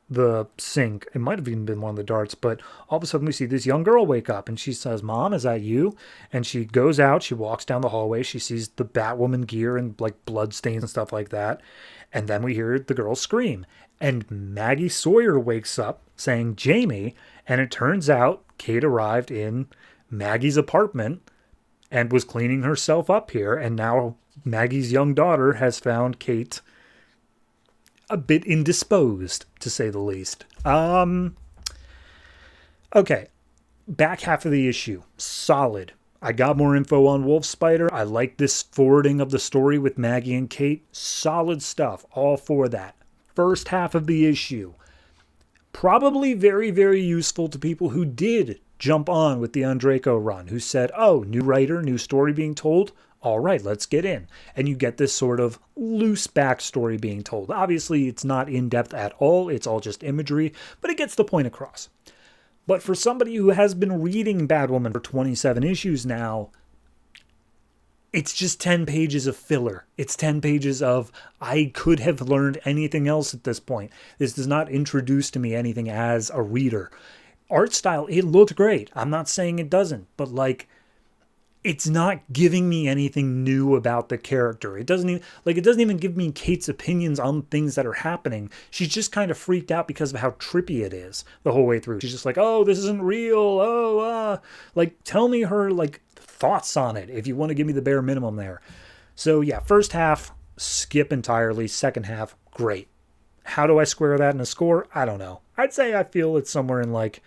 the sink, it might have even been one of the darts, but all of a sudden we see this young girl wake up and she says, "Mom, is that you?" And she goes out, she walks down the hallway, she sees the Batwoman gear and like blood stains and stuff like that. And then we hear the girl scream, and Maggie Sawyer wakes up saying, "Jamie," and it turns out Kate arrived in Maggie's apartment and was cleaning herself up here, and now Maggie's young daughter has found Kate a bit indisposed, to say the least. Okay. Back half of the issue. Solid. I got more info on Wolf Spider. I like this forwarding of the story with Maggie and Kate. Solid stuff. All for that. First half of the issue. Probably very, very useful to people who did jump on with the Andreyko run, who said, "Oh, new writer, new story being told. All right, let's get in." And you get this sort of loose backstory being told. Obviously, it's not in-depth at all. It's all just imagery, but it gets the point across. But for somebody who has been reading Batwoman for 27 issues now, it's just 10 pages of filler. It's 10 pages of, I could have learned anything else at this point. This does not introduce to me anything as a reader. Art style, it looked great. I'm not saying it doesn't, but like, it's not giving me anything new about the character. It doesn't even give me Kate's opinions on things that are happening. She's just kind of freaked out because of how trippy it is the whole way through. She's just like, "Oh, this isn't real. Like, tell me her like thoughts on it if you want to give me the bare minimum there." So yeah, first half, skip entirely. Second half, great. How do I square that in a score? I don't know. I'd say I feel it's somewhere in like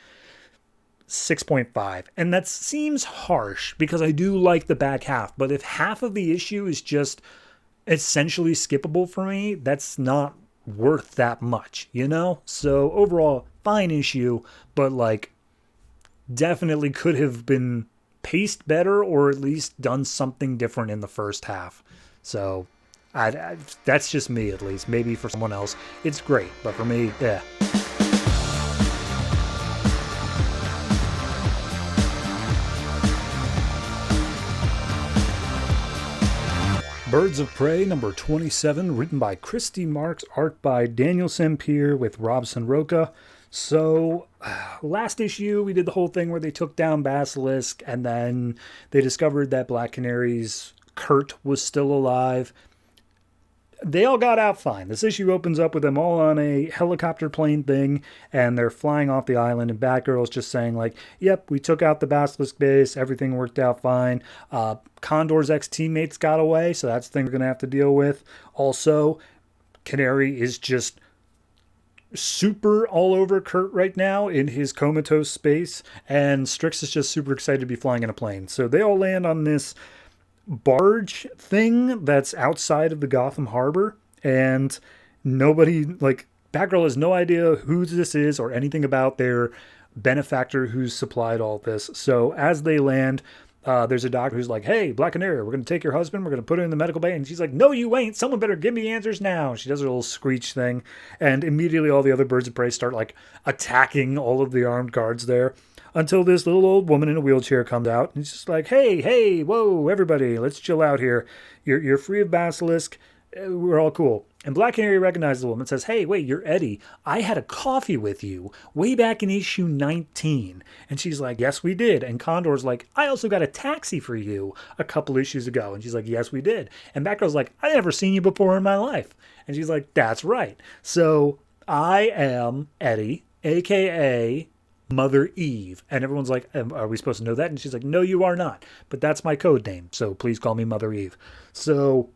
6.5. And that seems harsh because I do like the back half. But if half of the issue is just essentially skippable for me, that's not worth that much, you know? So overall, fine issue, but like definitely could have been paced better or at least done something different in the first half. So that's just me, at least. Maybe for someone else, it's great. But for me, yeah. Birds of Prey number 27, written by Christy, Marx, art by Daniel Sampere with Robson, Rocha. So, last issue, we did the whole thing where they took down Basilisk, and then they discovered that Black Canary's Kurt was still alive. They all got out fine. This issue opens up with them all on a helicopter plane thing, and they're flying off the island, and Batgirl's just saying, like, yep, we took out the Basilisk base, everything worked out fine. Condor's ex-teammates got away, so that's the thing we're going to have to deal with. Also, Canary is just super all over Kurt right now in his comatose space, and Strix is just super excited to be flying in a plane. So they all land on this barge thing that's outside of the Gotham Harbor, and nobody, like, Batgirl has no idea who this is or anything about their benefactor who's supplied all this. So as they land, there's a doctor who's like, hey, Black Canary, we're going to take your husband, we're going to put him in the medical bay. And she's like, no, you ain't. Someone better give me answers now. She does her little screech thing, and immediately all the other birds of prey start, like, attacking all of the armed guards there, until this little old woman in a wheelchair comes out, and she's just like, hey, whoa, everybody, let's chill out here. You're free of Basilisk. We're all cool. And Black Canary recognizes the woman and says, hey, wait, you're Eddie. I had a coffee with you way back in issue 19. And she's like, yes, we did. And Condor's like, I also got a taxi for you a couple issues ago. And she's like, yes, we did. And Batgirl's like, I never seen you before in my life. And she's like, that's right. So I am Eddie, a.k.a. Mother Eve. And everyone's like, are we supposed to know that? And she's like, no, you are not. But that's my code name, so please call me Mother Eve. So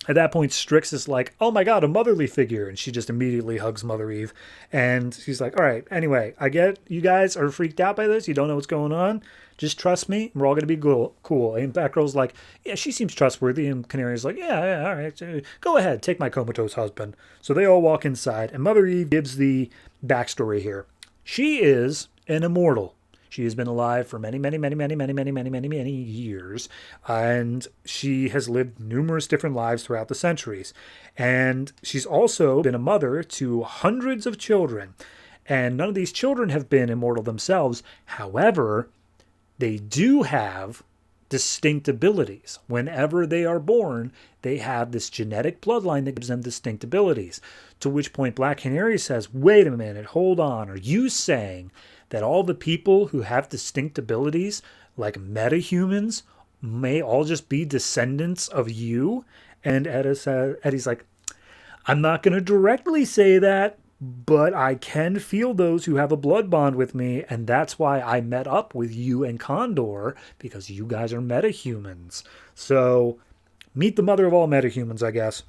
at that point, Strix is like, oh my God, a motherly figure. And she just immediately hugs Mother Eve. And she's like, all right, anyway, I get you guys are freaked out by this. You don't know what's going on. Just trust me. We're all going to be cool. And Batgirl's like, yeah, she seems trustworthy. And Canary's like, yeah, all right. Go ahead. Take my comatose husband. So they all walk inside. And Mother Eve gives the backstory here. She is an immortal. She has been alive for many years, and she has lived numerous different lives throughout the centuries. And she's also been a mother to hundreds of children, and none of these children have been immortal themselves. However, they do have distinct abilities. Whenever they are born, they have this genetic bloodline that gives them distinct abilities. To which point Black Canary says, wait a minute, hold on. Are you saying that all the people who have distinct abilities, like metahumans, may all just be descendants of you? And Eddie's like, I'm not going to directly say that, but I can feel those who have a blood bond with me, and that's why I met up with you and Condor, because you guys are metahumans. So, meet the mother of all metahumans, I guess.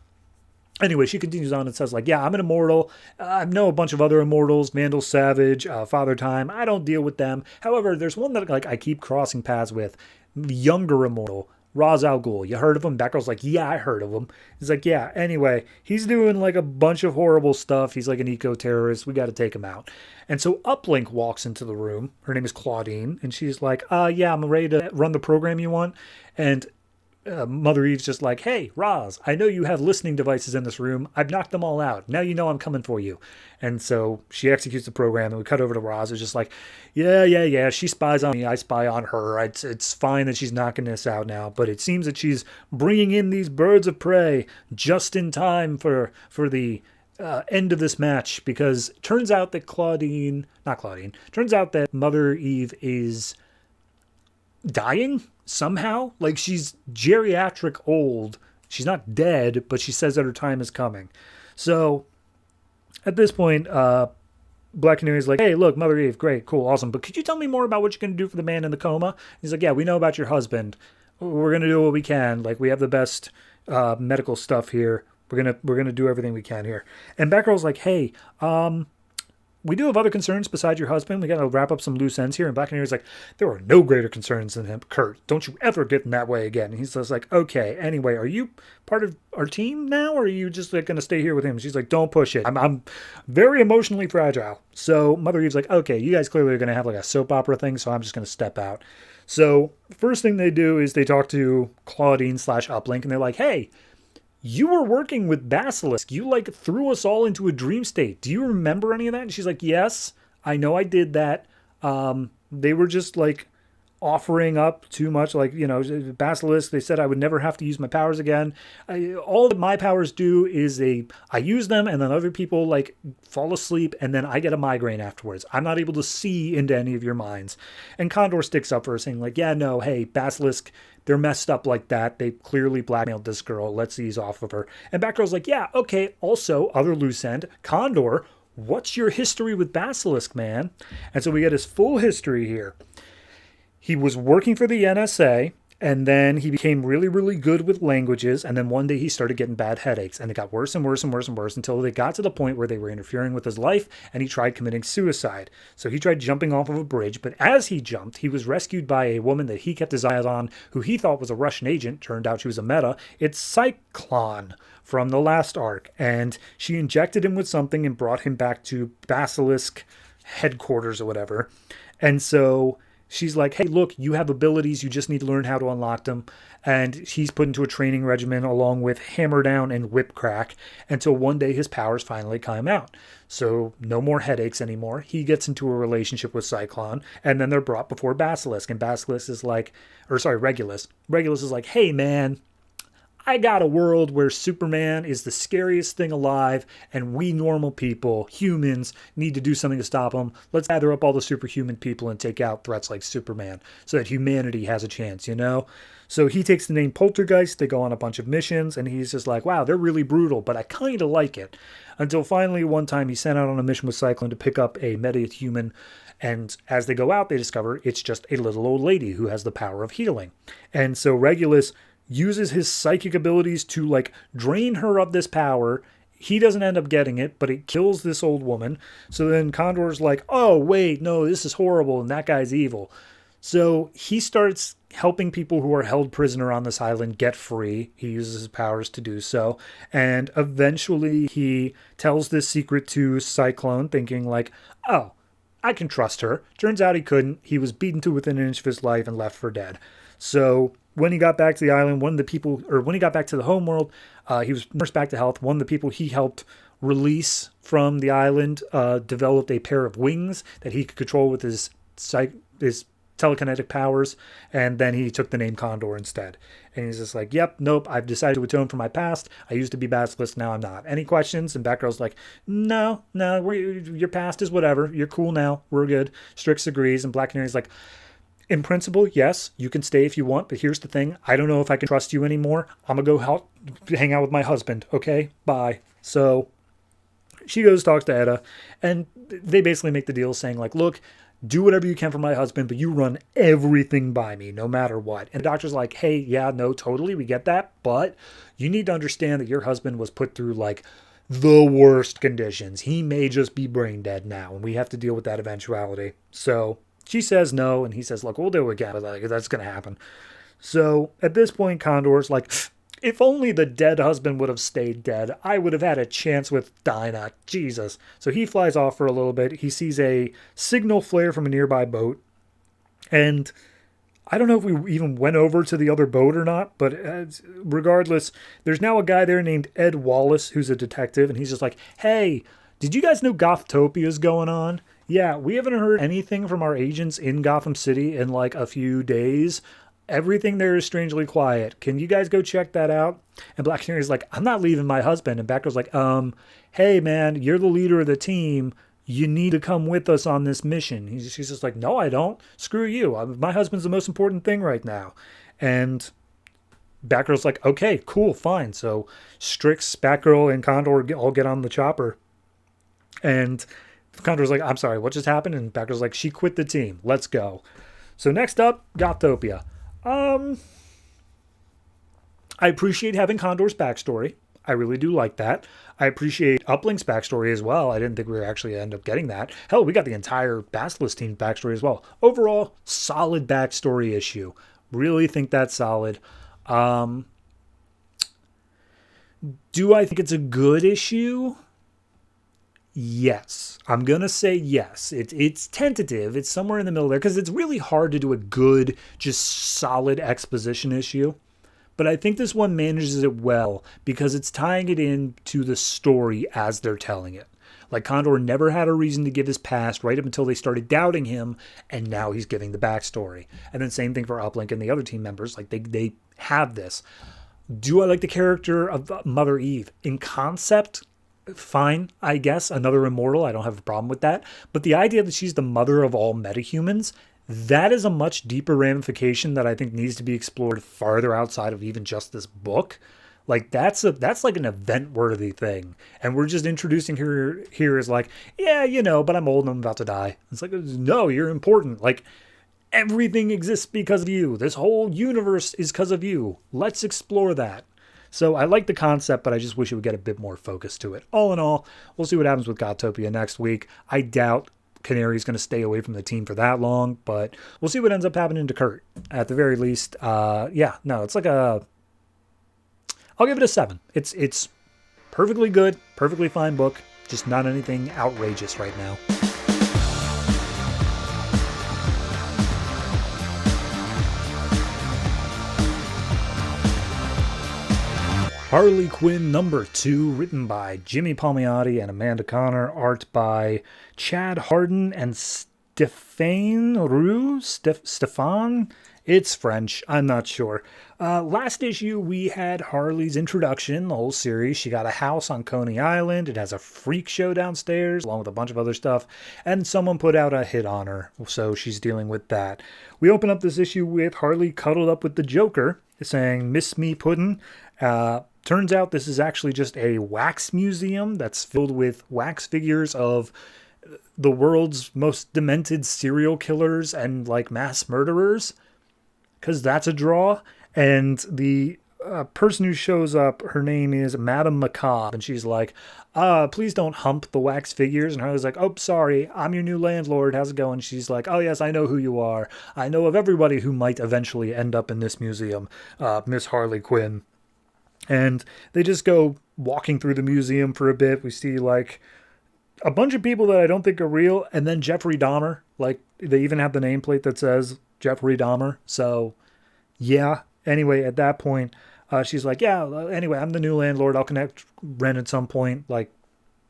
Anyway, she continues on and says, like, yeah, I'm an immortal. I know a bunch of other immortals, Mandel Savage, Father Time. I don't deal with them. However, there's one that, like, I keep crossing paths with. Younger immortal, Ra's al Ghul. You heard of him? Batgirl's like, yeah, I heard of him. He's like, yeah, anyway, he's doing, like, a bunch of horrible stuff. He's like an eco-terrorist. We got to take him out. And so Uplink walks into the room. Her name is Claudine. And she's like, yeah, I'm ready to run the program you want. And Mother Eve's just like, hey, Roz, I know you have listening devices in this room. I've knocked them all out. Now you know I'm coming for you. And so she executes the program, and we cut over to Roz, who's just like, yeah, she spies on me. I spy on her. It's fine that she's knocking this out now, but it seems that she's bringing in these birds of prey just in time for the end of this match, because it turns out that turns out that Mother Eve is dying somehow. Like, she's geriatric old. She's not dead, but she says that her time is coming. So at this point, Black Canary's like, hey, look, Mother Eve, great, cool, awesome, but could you tell me more about what you're going to do for the man in the coma? He's like, yeah, we know about your husband. We're going to do what we can. Like, we have the best medical stuff here. We're gonna do everything we can here. And Batgirl's like, hey, we do have other concerns besides your husband. We got to wrap up some loose ends here. And Black Canary's like, there are no greater concerns than him, Kurt. Don't you ever get in that way again. And he's just like, okay, anyway, are you part of our team now, or are you just like going to stay here with him? She's like, don't push it. I'm very emotionally fragile. So Mother Eve's like, okay, you guys clearly are going to have like a soap opera thing, so I'm just going to step out. So first thing they do is they talk to Claudine / Uplink, and they're like, hey, you were working with Basilisk. You, like, threw us all into a dream state. Do you remember any of that? And she's like, yes, I know I did that. They were just, like, offering up too much. Like, Basilisk, they said I would never have to use my powers again. All that my powers do is I use them, and then other people like fall asleep, and then I get a migraine afterwards. I'm not able to see into any of your minds. And Condor sticks up for her, saying like, yeah, no, hey, Basilisk, they're messed up like that. They clearly blackmailed this girl. Let's ease off of her. And Batgirl's like, yeah, okay. Also, other loose end, Condor, what's your history with Basilisk, man? And so we get his full history here. He was working for the NSA, and then he became really, really good with languages. And then one day he started getting bad headaches, and it got worse and worse and worse and worse until they got to the point where they were interfering with his life, and he tried committing suicide. So he tried jumping off of a bridge, but as he jumped, he was rescued by a woman that he kept his eyes on, who he thought was a Russian agent. Turned out she was a meta. It's Cyclone from the last arc, and she injected him with something and brought him back to Basilisk headquarters or whatever. And so she's like, hey, look, you have abilities. You just need to learn how to unlock them. And he's put into a training regimen along with Hammer Down and Whip Crack until one day his powers finally come out. So no more headaches anymore. He gets into a relationship with Cyclone, and then they're brought before Basilisk. And Basilisk is like, Regulus. Regulus is like, hey, man, I got a world where Superman is the scariest thing alive, and we normal people, humans, need to do something to stop him. Let's gather up all the superhuman people and take out threats like Superman so that humanity has a chance, So he takes the name Poltergeist. They go on a bunch of missions, and he's just like, wow, they're really brutal, but I kind of like it. Until finally one time he sent out on a mission with Cyclone to pick up a metahuman, and as they go out, they discover it's just a little old lady who has the power of healing. And so Regulus uses his psychic abilities to like drain her of this power. He doesn't end up getting it, but it kills this old woman. So then Condor's like, oh, wait, no, this is horrible, and that guy's evil. So he starts helping people who are held prisoner on this island get free. He uses his powers to do so. And eventually he tells this secret to Cyclone, thinking like, oh, I can trust her. Turns out he couldn't. He was beaten to within an inch of his life and left for dead. So when he got back to the island, when he got back to the homeworld, he was nursed back to health. One of the people he helped release from the island developed a pair of wings that he could control with his telekinetic powers, and then he took the name Condor instead. And he's just like, yep, nope, I've decided to atone for my past. I used to be Basilisk, now I'm not. Any questions? And Batgirl's like, no, your past is whatever. You're cool now. We're good. Strix agrees, and Black Canary's like, in principle, yes, you can stay if you want, but here's the thing. I don't know if I can trust you anymore. I'm going to go hang out with my husband, okay? Bye. So she goes, talks to Etta, and they basically make the deal saying, like, look, do whatever you can for my husband, but you run everything by me, no matter what. And the doctor's like, hey, yeah, no, totally, we get that, but you need to understand that your husband was put through, like, the worst conditions. He may just be brain dead now, and we have to deal with that eventuality. So she says no, and he says, look, we'll do it again, but like, that's going to happen. So at this point, Condor's like, if only the dead husband would have stayed dead, I would have had a chance with Dinah. Jesus. So he flies off for a little bit. He sees a signal flare from a nearby boat. And I don't know if we even went over to the other boat or not, but regardless, there's now a guy there named Ed Wallace, who's a detective, and he's just like, hey, did you guys know Gothtopia is going on? Yeah, we haven't heard anything from our agents in Gotham City in like a few days. Everything there is strangely quiet. Can you guys go check that out? And Black Canary's like, I'm not leaving my husband. And Batgirl's like, hey man, you're the leader of the team. You need to come with us on this mission. She's just like, no, I don't. Screw you. My husband's the most important thing right now. And Batgirl's like, okay, cool, fine. So Strix, Batgirl, and Condor all get on the chopper. And Condor's like, I'm sorry, what just happened? And Batgirl's like, she quit the team. Let's go. So next up, Gothtopia. I appreciate having Condor's backstory. I really do like that. I appreciate Uplink's backstory as well. I didn't think we were actually end up getting that. Hell, we got the entire Basilisk team backstory as well. Overall, solid backstory issue. Really think that's solid. Do I think it's a good issue? Yes. I'm going to say yes. It's tentative. It's somewhere in the middle there because it's really hard to do a good, just solid exposition issue. But I think this one manages it well because it's tying it in to the story as they're telling it. Like, Condor never had a reason to give his past right up until they started doubting him, and now he's giving the backstory. And then same thing for Uplink and the other team members. Like, they have this. Do I like the character of Mother Eve? In concept, fine, I guess. Another immortal, I don't have a problem with that. But the idea that she's the mother of all metahumans, that is a much deeper ramification that I think needs to be explored farther outside of even just this book. Like, that's like an event-worthy thing. And we're just introducing her here as like, yeah, but I'm old and I'm about to die. It's like, no, you're important. Like, everything exists because of you. This whole universe is because of you. Let's explore that. So I like the concept, but I just wish it would get a bit more focus to it. All in all, we'll see what happens with Godtopia next week. I doubt Canary's going to stay away from the team for that long, but we'll see what ends up happening to Kurt. At the very least, it's like I'll give it a 7. It's perfectly good, perfectly fine book, just not anything outrageous right now. Harley Quinn #2, written by Jimmy Palmiotti and Amanda Connor, art by Chad Hardin and Stéphane Roux. Stéphane? It's French. I'm not sure. Last issue, we had Harley's introduction, the whole series. She got a house on Coney Island. It has a freak show downstairs, along with a bunch of other stuff. And someone put out a hit on her, so she's dealing with that. We open up this issue with Harley cuddled up with the Joker, saying, "Miss me, puddin'." Turns out this is actually just a wax museum that's filled with wax figures of the world's most demented serial killers and, like, mass murderers. Because that's a draw. And the person who shows up, her name is Madame Macabre. And she's like, please don't hump the wax figures. And Harley's like, oh, sorry, I'm your new landlord. How's it going? She's like, oh, yes, I know who you are. I know of everybody who might eventually end up in this museum, Miss Harley Quinn. And they just go walking through the museum for a bit. We see, like, a bunch of people that I don't think are real. And then Jeffrey Dahmer. Like, they even have the nameplate that says Jeffrey Dahmer. So, yeah. Anyway, at that point, she's like, yeah, anyway, I'm the new landlord. I'll connect rent at some point. Like,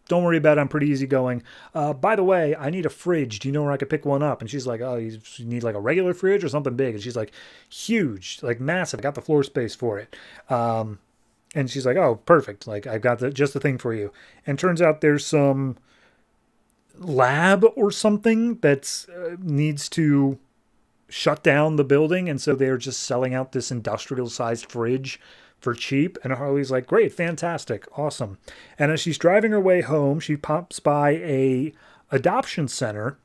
don't worry about it. I'm pretty easygoing. By the way, I need a fridge. Do you know where I could pick one up? And she's like, oh, you need like a regular fridge or something big? And she's like, huge, like massive. I got the floor space for it. And she's like, oh, perfect. Like, I've got just the thing for you. And turns out there's some lab or something that needs to shut down the building. And so they're just selling out this industrial-sized fridge for cheap. And Harley's like, great, fantastic, awesome. And as she's driving her way home, she pops by a adoption center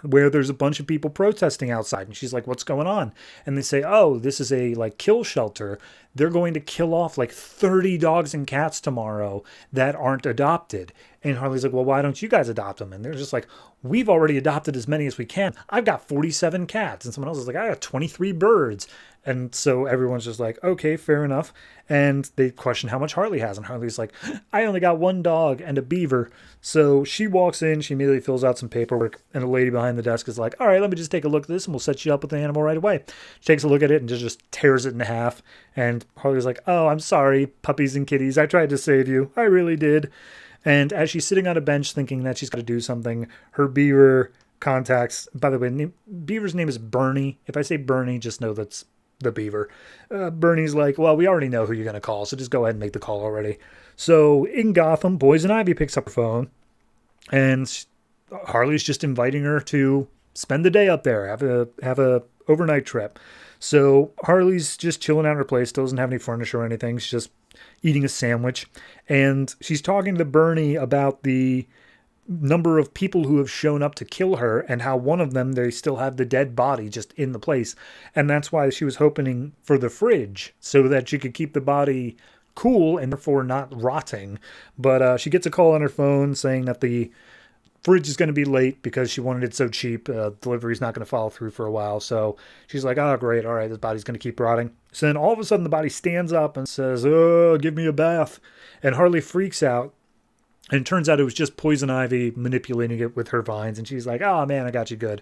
where there's a bunch of people protesting outside. And she's like, what's going on? And they say, oh, this is a like kill shelter. They're going to kill off like 30 dogs and cats tomorrow that aren't adopted. And Harley's like, well, why don't you guys adopt them? And they're just like, we've already adopted as many as we can. I've got 47 cats. And someone else is like, I got 23 birds. And so everyone's just like, okay, fair enough. And they question how much Harley has. And Harley's like, I only got one dog and a beaver. So she walks in, she immediately fills out some paperwork. And the lady behind the desk is like, all right, let me just take a look at this and we'll set you up with the animal right away. She takes a look at it and just tears it in half. And Harley's like, oh, I'm sorry, puppies and kitties. I tried to save you. I really did. And as she's sitting on a bench thinking that she's got to do something, her beaver contacts, by the way, beaver's name is Bernie. If I say Bernie, just know that's the beaver. Bernie's like, well, we already know who you're going to call, so just go ahead and make the call already. So in Gotham, Poison Ivy picks up her phone, and Harley's just inviting her to spend the day up there, have a overnight trip. So Harley's just chilling out in her place, doesn't have any furniture or anything. She's just eating a sandwich, and she's talking to Bernie about the number of people who have shown up to kill her and how one of them, they still have the dead body just in the place. And that's why she was hoping for the fridge so that she could keep the body cool and therefore not rotting. But she gets a call on her phone saying that the fridge is going to be late because she wanted it so cheap. Delivery's not going to follow through for a while. So she's like, oh, great. All right, this body's going to keep rotting. So then all of a sudden the body stands up and says, oh, give me a bath. And Harley freaks out. And it turns out it was just Poison Ivy manipulating it with her vines. And she's like, oh, man, I got you good.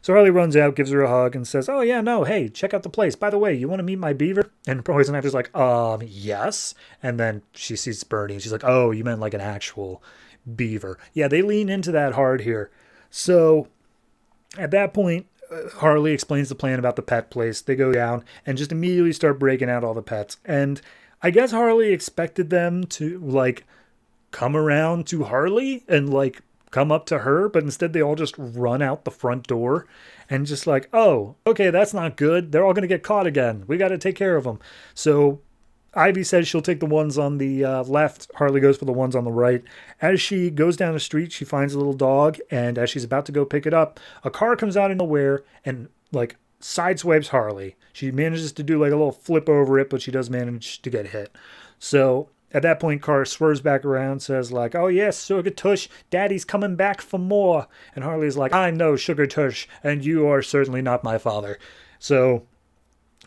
So Harley runs out, gives her a hug, and says, oh, yeah, no, hey, check out the place. By the way, you want to meet my beaver? And Poison Ivy's like, yes. And then she sees Bernie, and she's like, oh, you meant like an actual beaver. Yeah, they lean into that hard here. So at that point, Harley explains the plan about the pet place. They go down and just immediately start breaking out all the pets. And I guess Harley expected them to, like, come around to Harley and, like, come up to her, but instead they all just run out the front door and just like, oh, okay, that's not good. They're all going to get caught again. We got to take care of them. So Ivy says she'll take the ones on the left. Harley goes for the ones on the right. As she goes down the street, she finds a little dog, and as she's about to go pick it up, a car comes out of nowhere and, like, sideswipes Harley. She manages to do, like, a little flip over it, but she does manage to get hit. So at that point, Car swerves back around, says, like, oh, yes, Sugar Tush, Daddy's coming back for more. And Harley's like, I know, Sugar Tush, and you are certainly not my father. So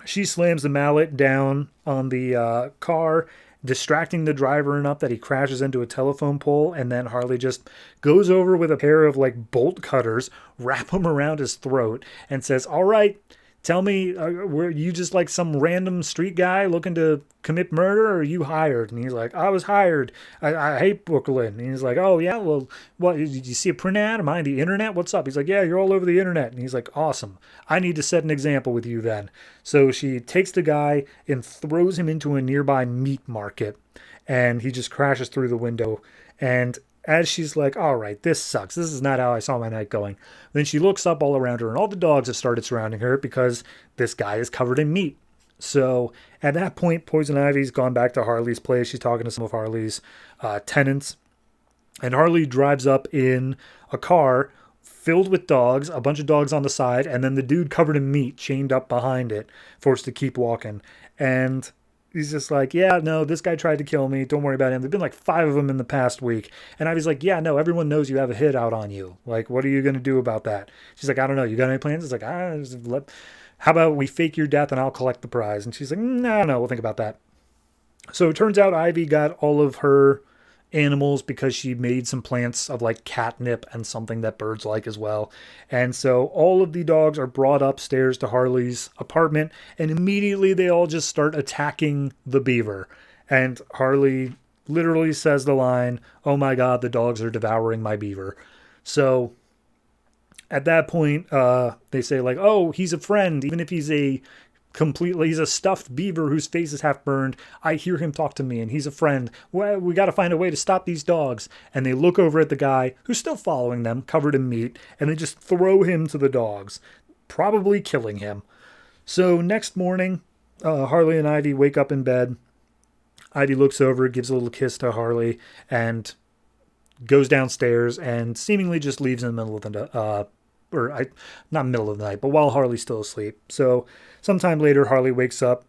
she slams the mallet down on the car, distracting the driver enough that he crashes into a telephone pole, and then Harley just goes over with a pair of, like, bolt cutters, wrap them around his throat, and says, all right, tell me, were you just like some random street guy looking to commit murder, or are you hired? And he's like, I was hired. I hate Brooklyn. And he's like, oh, yeah, well, what, did you see a print ad? Am I on the internet? What's up? He's like, yeah, you're all over the internet. And he's like, awesome. I need to set an example with you then. So she takes the guy and throws him into a nearby meat market, and he just crashes through the window. And as she's like, all right, this sucks. This is not how I saw my night going. Then she looks up all around her, and all the dogs have started surrounding her because this guy is covered in meat. So at that point, Poison Ivy's gone back to Harley's place. She's talking to some of Harley's tenants. And Harley drives up in a car filled with dogs, a bunch of dogs on the side, and then the dude covered in meat chained up behind it, forced to keep walking. And he's just like, yeah, no, this guy tried to kill me. Don't worry about him. There've been like 5 of them in the past week. And Ivy's like, yeah, no, everyone knows you have a hit out on you. Like, what are you going to do about that? She's like, I don't know. You got any plans? It's like, how about we fake your death and I'll collect the prize? And she's like, no, we'll think about that. So it turns out Ivy got all of her animals because she made some plants of like catnip and something that birds like as well. And so all of the dogs are brought upstairs to Harley's apartment, and immediately they all just start attacking the beaver. And Harley literally says the line, oh my God, the dogs are devouring my beaver. So at that point, they say like, oh, he's a friend, even if he's he's a stuffed beaver whose face is half burned. I hear him talk to me and he's a friend. Well, we got to find a way to stop these dogs. And they look over at the guy who's still following them, covered in meat, and they just throw him to the dogs, probably killing him. So next morning, Harley and Ivy wake up in bed. Ivy looks over, gives a little kiss to Harley, and goes downstairs and seemingly just leaves in the middle of the not middle of the night, but while Harley's still asleep. So sometime later, Harley wakes up,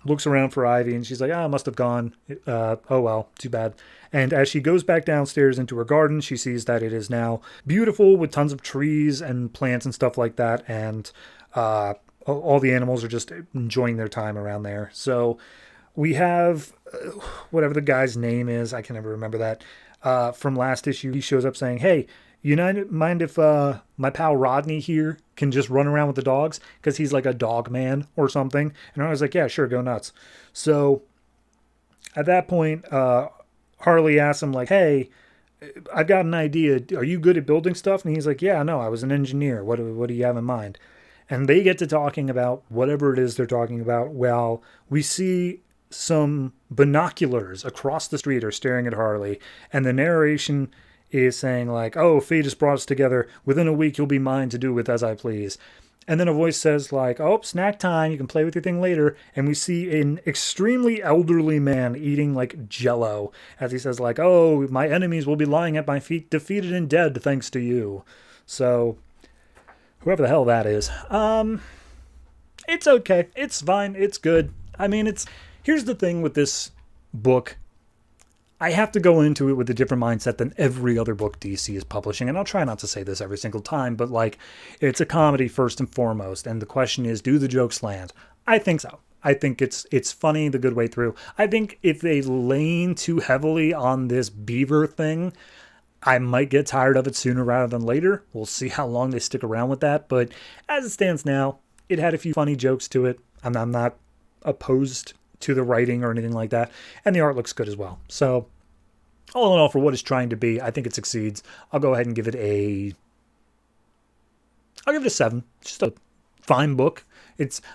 looks around for Ivy, and she's like, I must have gone. Oh well, too bad. And as she goes back downstairs into her garden, she sees that it is now beautiful with tons of trees and plants and stuff like that. And all the animals are just enjoying their time around there. So we have whatever the guy's name is. I can never remember that. From last issue, he shows up saying, hey, you mind if my pal Rodney here can just run around with the dogs? Because he's like a dog man or something. And I was like, yeah, sure, go nuts. So at that point, Harley asks him like, hey, I've got an idea. Are you good at building stuff? And he's like, yeah, no, I was an engineer. What do you have in mind? And they get to talking about whatever it is they're talking about. Well, we see some binoculars across the street are staring at Harley. And the narration is saying like, oh, fate has brought us together. Within a week, you'll be mine to do with as I please. And then a voice says like, oh, snack time. You can play with your thing later. And we see an extremely elderly man eating like Jell-O as he says like, oh, my enemies will be lying at my feet, defeated and dead thanks to you. So whoever the hell that is, it's okay. It's fine. It's good. I mean, here's the thing with this book. I have to go into it with a different mindset than every other book DC is publishing. And I'll try not to say this every single time, but like, it's a comedy first and foremost. And the question is, do the jokes land? I think so. I think it's funny the good way through. I think if they lean too heavily on this beaver thing, I might get tired of it sooner rather than later. We'll see how long they stick around with that. But as it stands now, it had a few funny jokes to it. I'm not opposed to the writing or anything like that. And the art looks good as well. So All in all, for what it's trying to be, I think it succeeds. I'll go ahead and give it a 7. It's just a fine book.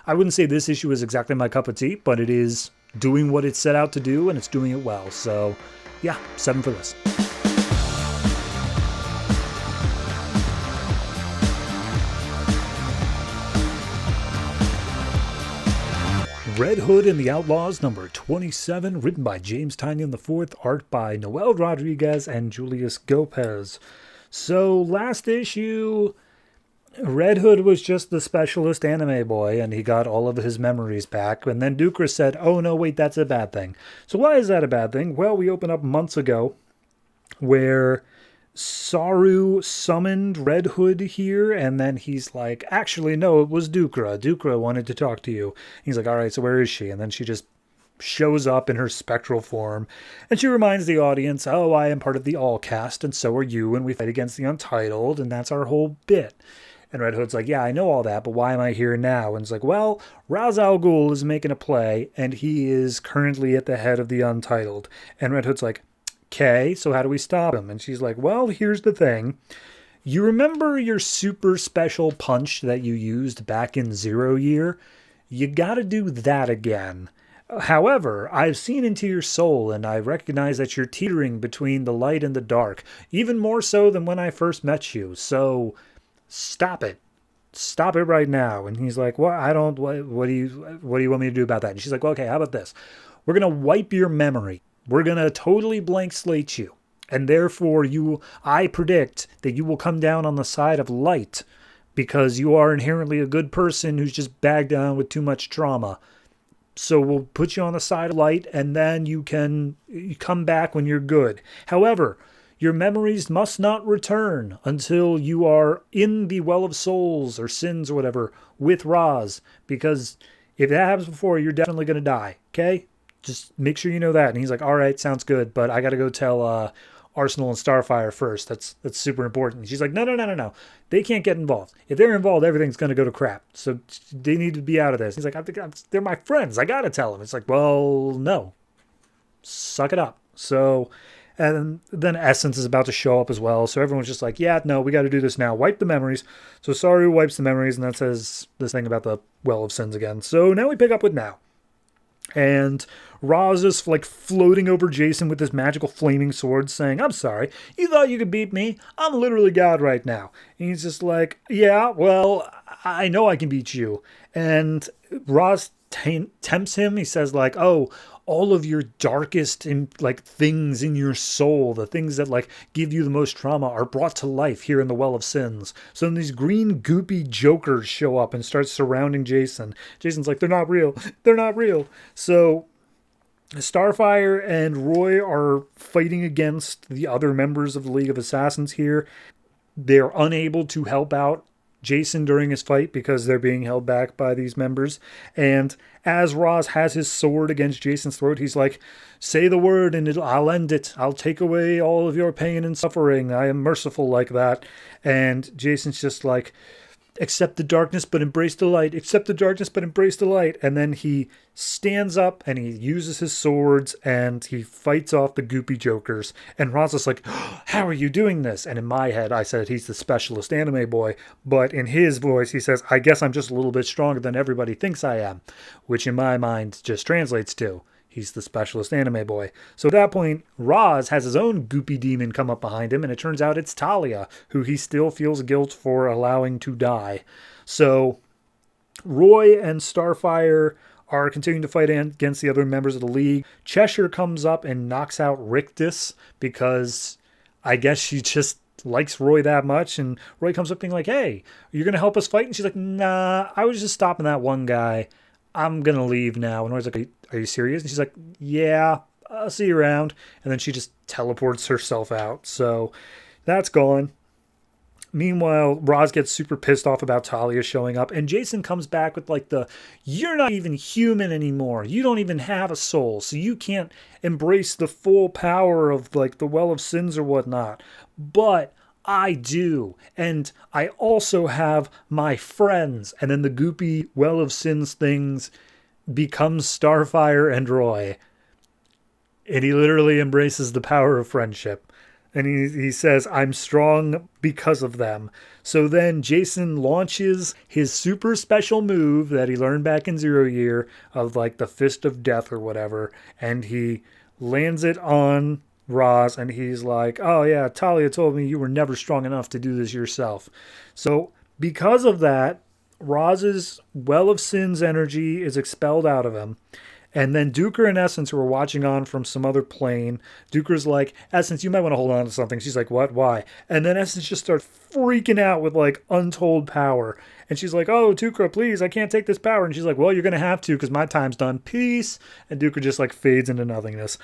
I wouldn't say this issue is exactly my cup of tea, but it is doing what it set out to do, and it's doing it well. So, yeah, 7 for this. Red Hood and the Outlaws, number 27, written by James Tynion IV, art by Noel Rodriguez and Julius Gopez. So, last issue, Red Hood was just the specialist anime boy, and he got all of his memories back, and then Dukra said, oh no, wait, that's a bad thing. So why is that a bad thing? Well, we opened up months ago, where Saru summoned Red Hood here, and then he's like, actually, no, it was Dukra. Dukra wanted to talk to you. He's like, all right, so where is she? And then she just shows up in her spectral form, and she reminds the audience, oh, I am part of the All Cast, and so are you, and we fight against the Untitled, and that's our whole bit. And Red Hood's like, yeah, I know all that, but why am I here now? And it's like, well, Ra's al Ghul is making a play, and he is currently at the head of the Untitled. And Red Hood's like, okay, so how do we stop him? And she's like, well, here's the thing. You remember your super special punch that you used back in Zero Year? You gotta do that again. However, I've seen into your soul, and I recognize that you're teetering between the light and the dark, even more so than when I first met you, so stop it. Stop it right now. And he's like, what do you want me to do about that? And she's like, well, okay, how about this? We're going to wipe your memory. We're going to totally blank slate you. And therefore, I predict that you will come down on the side of light because you are inherently a good person who's just bagged down with too much trauma. So we'll put you on the side of light, and then you come back when you're good. However, your memories must not return until you are in the Well of Souls or Sins or whatever with Ra's, because if that happens before, you're definitely going to die, okay? Just make sure you know that. And he's like, all right, sounds good, but I got to go tell Arsenal and Starfire first. That's super important. And she's like, no. They can't get involved. If they're involved, everything's going to go to crap. So they need to be out of this. He's like, they're my friends. I got to tell them. It's like, well, no. Suck it up. So, and then Essence is about to show up as well. So everyone's just like, yeah, no, we got to do this now. Wipe the memories. So Saru wipes the memories, and that says this thing about the Well of Sins again. So now we pick up with now. And Ra's is like floating over Jason with this magical flaming sword saying, I'm sorry, you thought you could beat me? I'm literally God right now. And he's just like, yeah, well, I know I can beat you. And Ra's tempts him. He says like, oh, all of your darkest things in your soul, the things that like give you the most trauma, are brought to life here in the Well of Sins. So then these green goopy jokers show up and start surrounding Jason. Jason's like, they're not real. They're not real. So Starfire and Roy are fighting against the other members of the League of Assassins here. They're unable to help out Jason during his fight because they're being held back by these members. And as Ra's has his sword against Jason's throat, he's like, say the word and I'll end it. I'll take away all of your pain and suffering. I am merciful like that. And Jason's just like, accept the darkness but embrace the light. Accept the darkness but embrace the light. And then he stands up and he uses his swords and he fights off the goopy jokers. And Ra's is like, how are you doing this? And in my head, I said he's the specialist anime boy. But in his voice, he says, I guess I'm just a little bit stronger than everybody thinks I am. Which in my mind just translates to, he's the specialist anime boy. So at that point, Ra's has his own goopy demon come up behind him, and it turns out it's Talia, who he still feels guilt for allowing to die. So Roy and Starfire are continuing to fight against the other members of the League. Cheshire comes up and knocks out Rictus because I guess she just likes Roy that much. And Roy comes up being like, hey, you're going to help us fight? And she's like, nah, I was just stopping that one guy. I'm going to leave now. And Roy's like, are you serious? And she's like, yeah, I'll see you around. And then she just teleports herself out. So that's gone. Meanwhile, Ra's gets super pissed off about Talia showing up. And Jason comes back with like you're not even human anymore. You don't even have a soul. So you can't embrace the full power of like the Well of Sins or whatnot. But I do. And I also have my friends. And then the goopy Well of Sins things becomes Starfire and Roy. And he literally embraces the power of friendship. And he says, I'm strong because of them. So then Jason launches his super special move that he learned back in Zero Year of like the Fist of Death or whatever. And he lands it on Roz, and he's like, oh yeah, Talia told me you were never strong enough to do this yourself. So because of that, Roz's Well of Sin's energy is expelled out of him. And then Duker and Essence, who are watching on from some other plane, Duker's like, Essence, you might want to hold on to something. She's like, what? Why? And then Essence just starts freaking out with like untold power. And she's like, oh, Duker, please, I can't take this power. And she's like, well, you're going to have to because my time's done. Peace. And Duker just like fades into nothingness.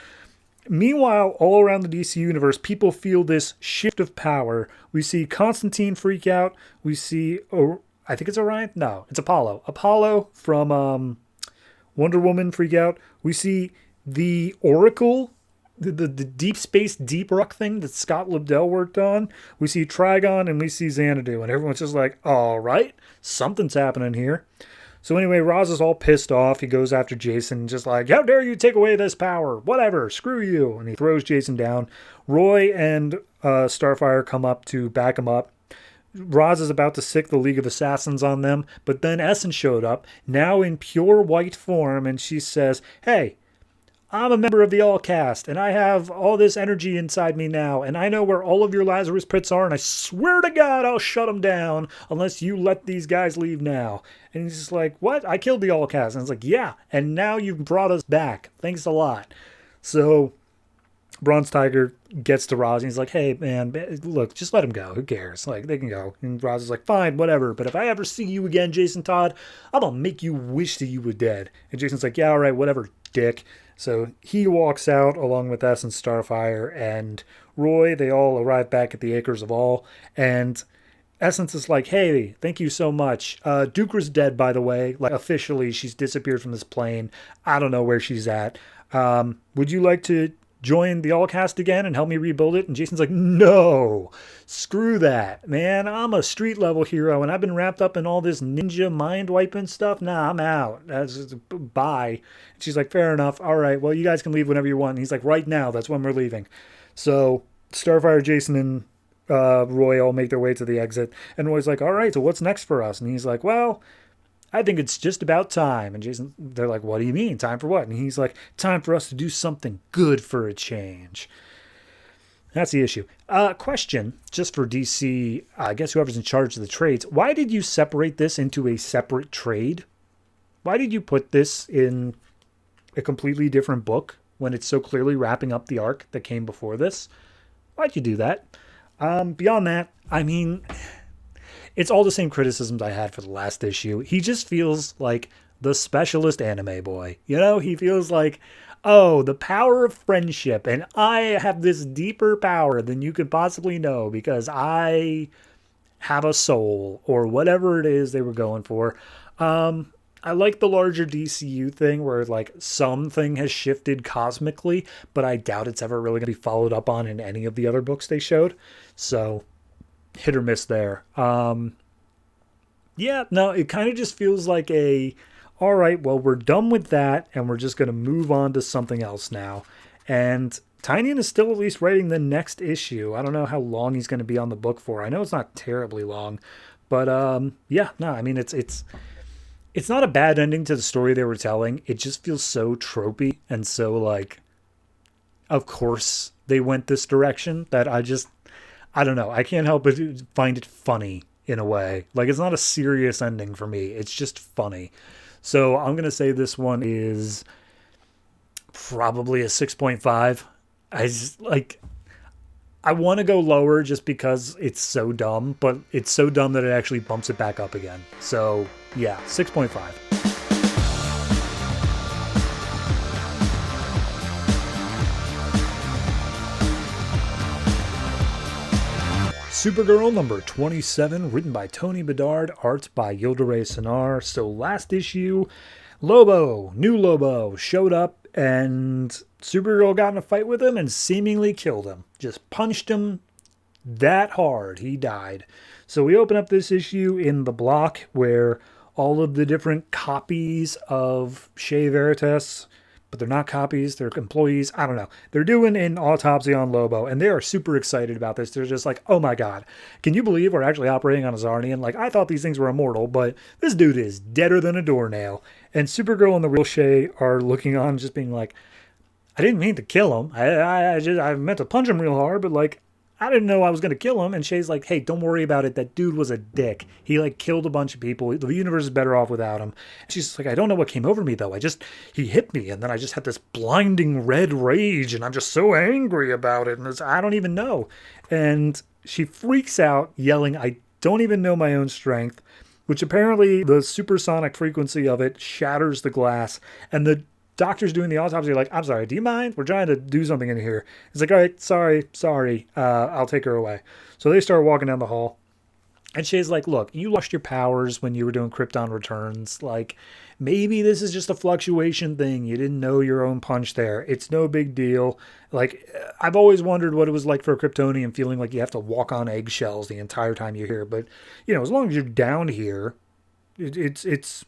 Meanwhile, all around the DC universe, people feel this shift of power. We see Constantine freak out. We see, I think it's Orion. No, it's Apollo. Apollo from Wonder Woman freak out. We see the Oracle, the Deep Space Deep Rock thing that Scott Lobdell worked on. We see Trigon and we see Xanadu. And everyone's just like, all right, something's happening here. So anyway, Roz is all pissed off. He goes after Jason, just like, how dare you take away this power? Whatever, screw you. And he throws Jason down. Roy and Starfire come up to back him up. Roz is about to sick the League of Assassins on them, but then Essence showed up, now in pure white form, and she says, hey, I'm a member of the All Cast, and I have all this energy inside me now, and I know where all of your Lazarus pits are, and I swear to God I'll shut them down unless you let these guys leave now. And he's just like, what? I killed the All Cast. And it's like, yeah, and now you've brought us back. Thanks a lot. So Bronze Tiger gets to Roz and he's like, hey, man, look, just let him go. Who cares? Like, they can go. And Roz is like, fine, whatever. But if I ever see you again, Jason Todd, I'm going to make you wish that you were dead. And Jason's like, yeah, all right, whatever, dick. So he walks out along with Essence, Starfire, and Roy. They all arrive back at the Acres of All. And Essence is like, hey, thank you so much. Duker's dead, by the way. Like, officially, she's disappeared from this plane. I don't know where she's at. Would you like to join the All Cast again and help me rebuild it? And Jason's like, no, screw that, man. I'm a street level hero and I've been wrapped up in all this ninja mind wiping stuff. Nah, I'm out. Bye. And she's like, fair enough. All right, well, you guys can leave whenever you want. And he's like, right now, that's when we're leaving. So Starfire, Jason, and Roy all make their way to the exit. And Roy's like, all right, so what's next for us? And he's like, well, I think it's just about time. And Jason, they're like, what do you mean? Time for what? And he's like, time for us to do something good for a change. That's the issue. Question, just for DC, I guess whoever's in charge of the trades. Why did you separate this into a separate trade? Why did you put this in a completely different book when it's so clearly wrapping up the arc that came before this? Why'd you do that? Beyond that, I mean, it's all the same criticisms I had for the last issue. He just feels like the specialist anime boy. You know, he feels like, oh, the power of friendship. And I have this deeper power than you could possibly know because I have a soul or whatever it is they were going for. I like the larger DCU thing where like something has shifted cosmically, but I doubt it's ever really going to be followed up on in any of the other books they showed. So hit or miss there. Yeah, no, it kind of just feels like all right, well, we're done with that and we're just going to move on to something else now. And Tynion is still at least writing the next issue. I don't know how long he's going to be on the book for. I know it's not terribly long, but yeah, no, I mean, it's not a bad ending to the story they were telling. It just feels so tropey and so like, of course they went this direction that I don't know. I can't help but find it funny in a way. Like, it's not a serious ending for me. It's just funny. So I'm going to say this one is probably a 6.5. I want to go lower just because it's so dumb, but it's so dumb that it actually bumps it back up again. So yeah, 6.5. Supergirl number 27, written by Tony Bedard, art by Yildiray Cinar. So last issue, new Lobo, showed up and Supergirl got in a fight with him and seemingly killed him. Just punched him that hard, he died. So we open up this issue in the block where all of the different copies of Shea Veritas but they're not copies. They're employees. I don't know. They're doing an autopsy on Lobo, and they are super excited about this. They're just like, oh my God, can you believe we're actually operating on a Zarnian? Like, I thought these things were immortal, but this dude is deader than a doornail. And Supergirl and the real Shay are looking on, just being like, I didn't mean to kill him. I meant to punch him real hard, but like, I didn't know I was going to kill him. And Shay's like, hey, don't worry about it. That dude was a dick. He like killed a bunch of people. The universe is better off without him. And she's like, I don't know what came over me though. He hit me. And then I just had this blinding red rage and I'm just so angry about it. And I don't even know. And she freaks out yelling, I don't even know my own strength, which apparently the supersonic frequency of it shatters the glass. And the doctor's doing the autopsy, like, I'm sorry, do you mind? We're trying to do something in here. He's like, all right, sorry, I'll take her away. So they start walking down the hall. And Shay's like, look, you lost your powers when you were doing Krypton Returns. Like, maybe this is just a fluctuation thing. You didn't know your own punch there. It's no big deal. Like, I've always wondered what it was like for a Kryptonian feeling like you have to walk on eggshells the entire time you're here. But, you know, as long as you're down here, it's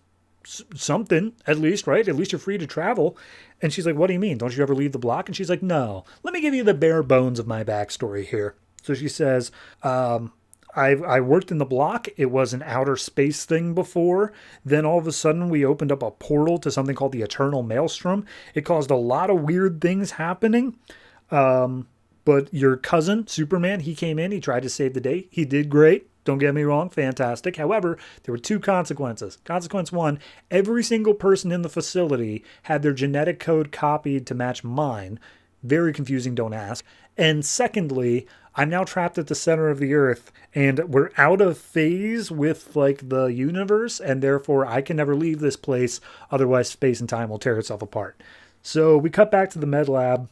something, at least, right? At least you're free to travel. And she's like, what do you mean? Don't you ever leave the block? And she's like, no. Let me give you the bare bones of my backstory here. So she says, I worked in the block. It was an outer space thing before. Then all of a sudden we opened up a portal to something called the Eternal Maelstrom. It caused a lot of weird things happening. But your cousin, Superman, he came in. He tried to save the day. He did great. Don't get me wrong, fantastic. However, there were two consequences. Consequence one, every single person in the facility had their genetic code copied to match mine. Very confusing, don't ask. And secondly, I'm now trapped at the center of the earth, and we're out of phase with, like, the universe, and therefore I can never leave this place, otherwise space and time will tear itself apart. So we cut back to the med lab.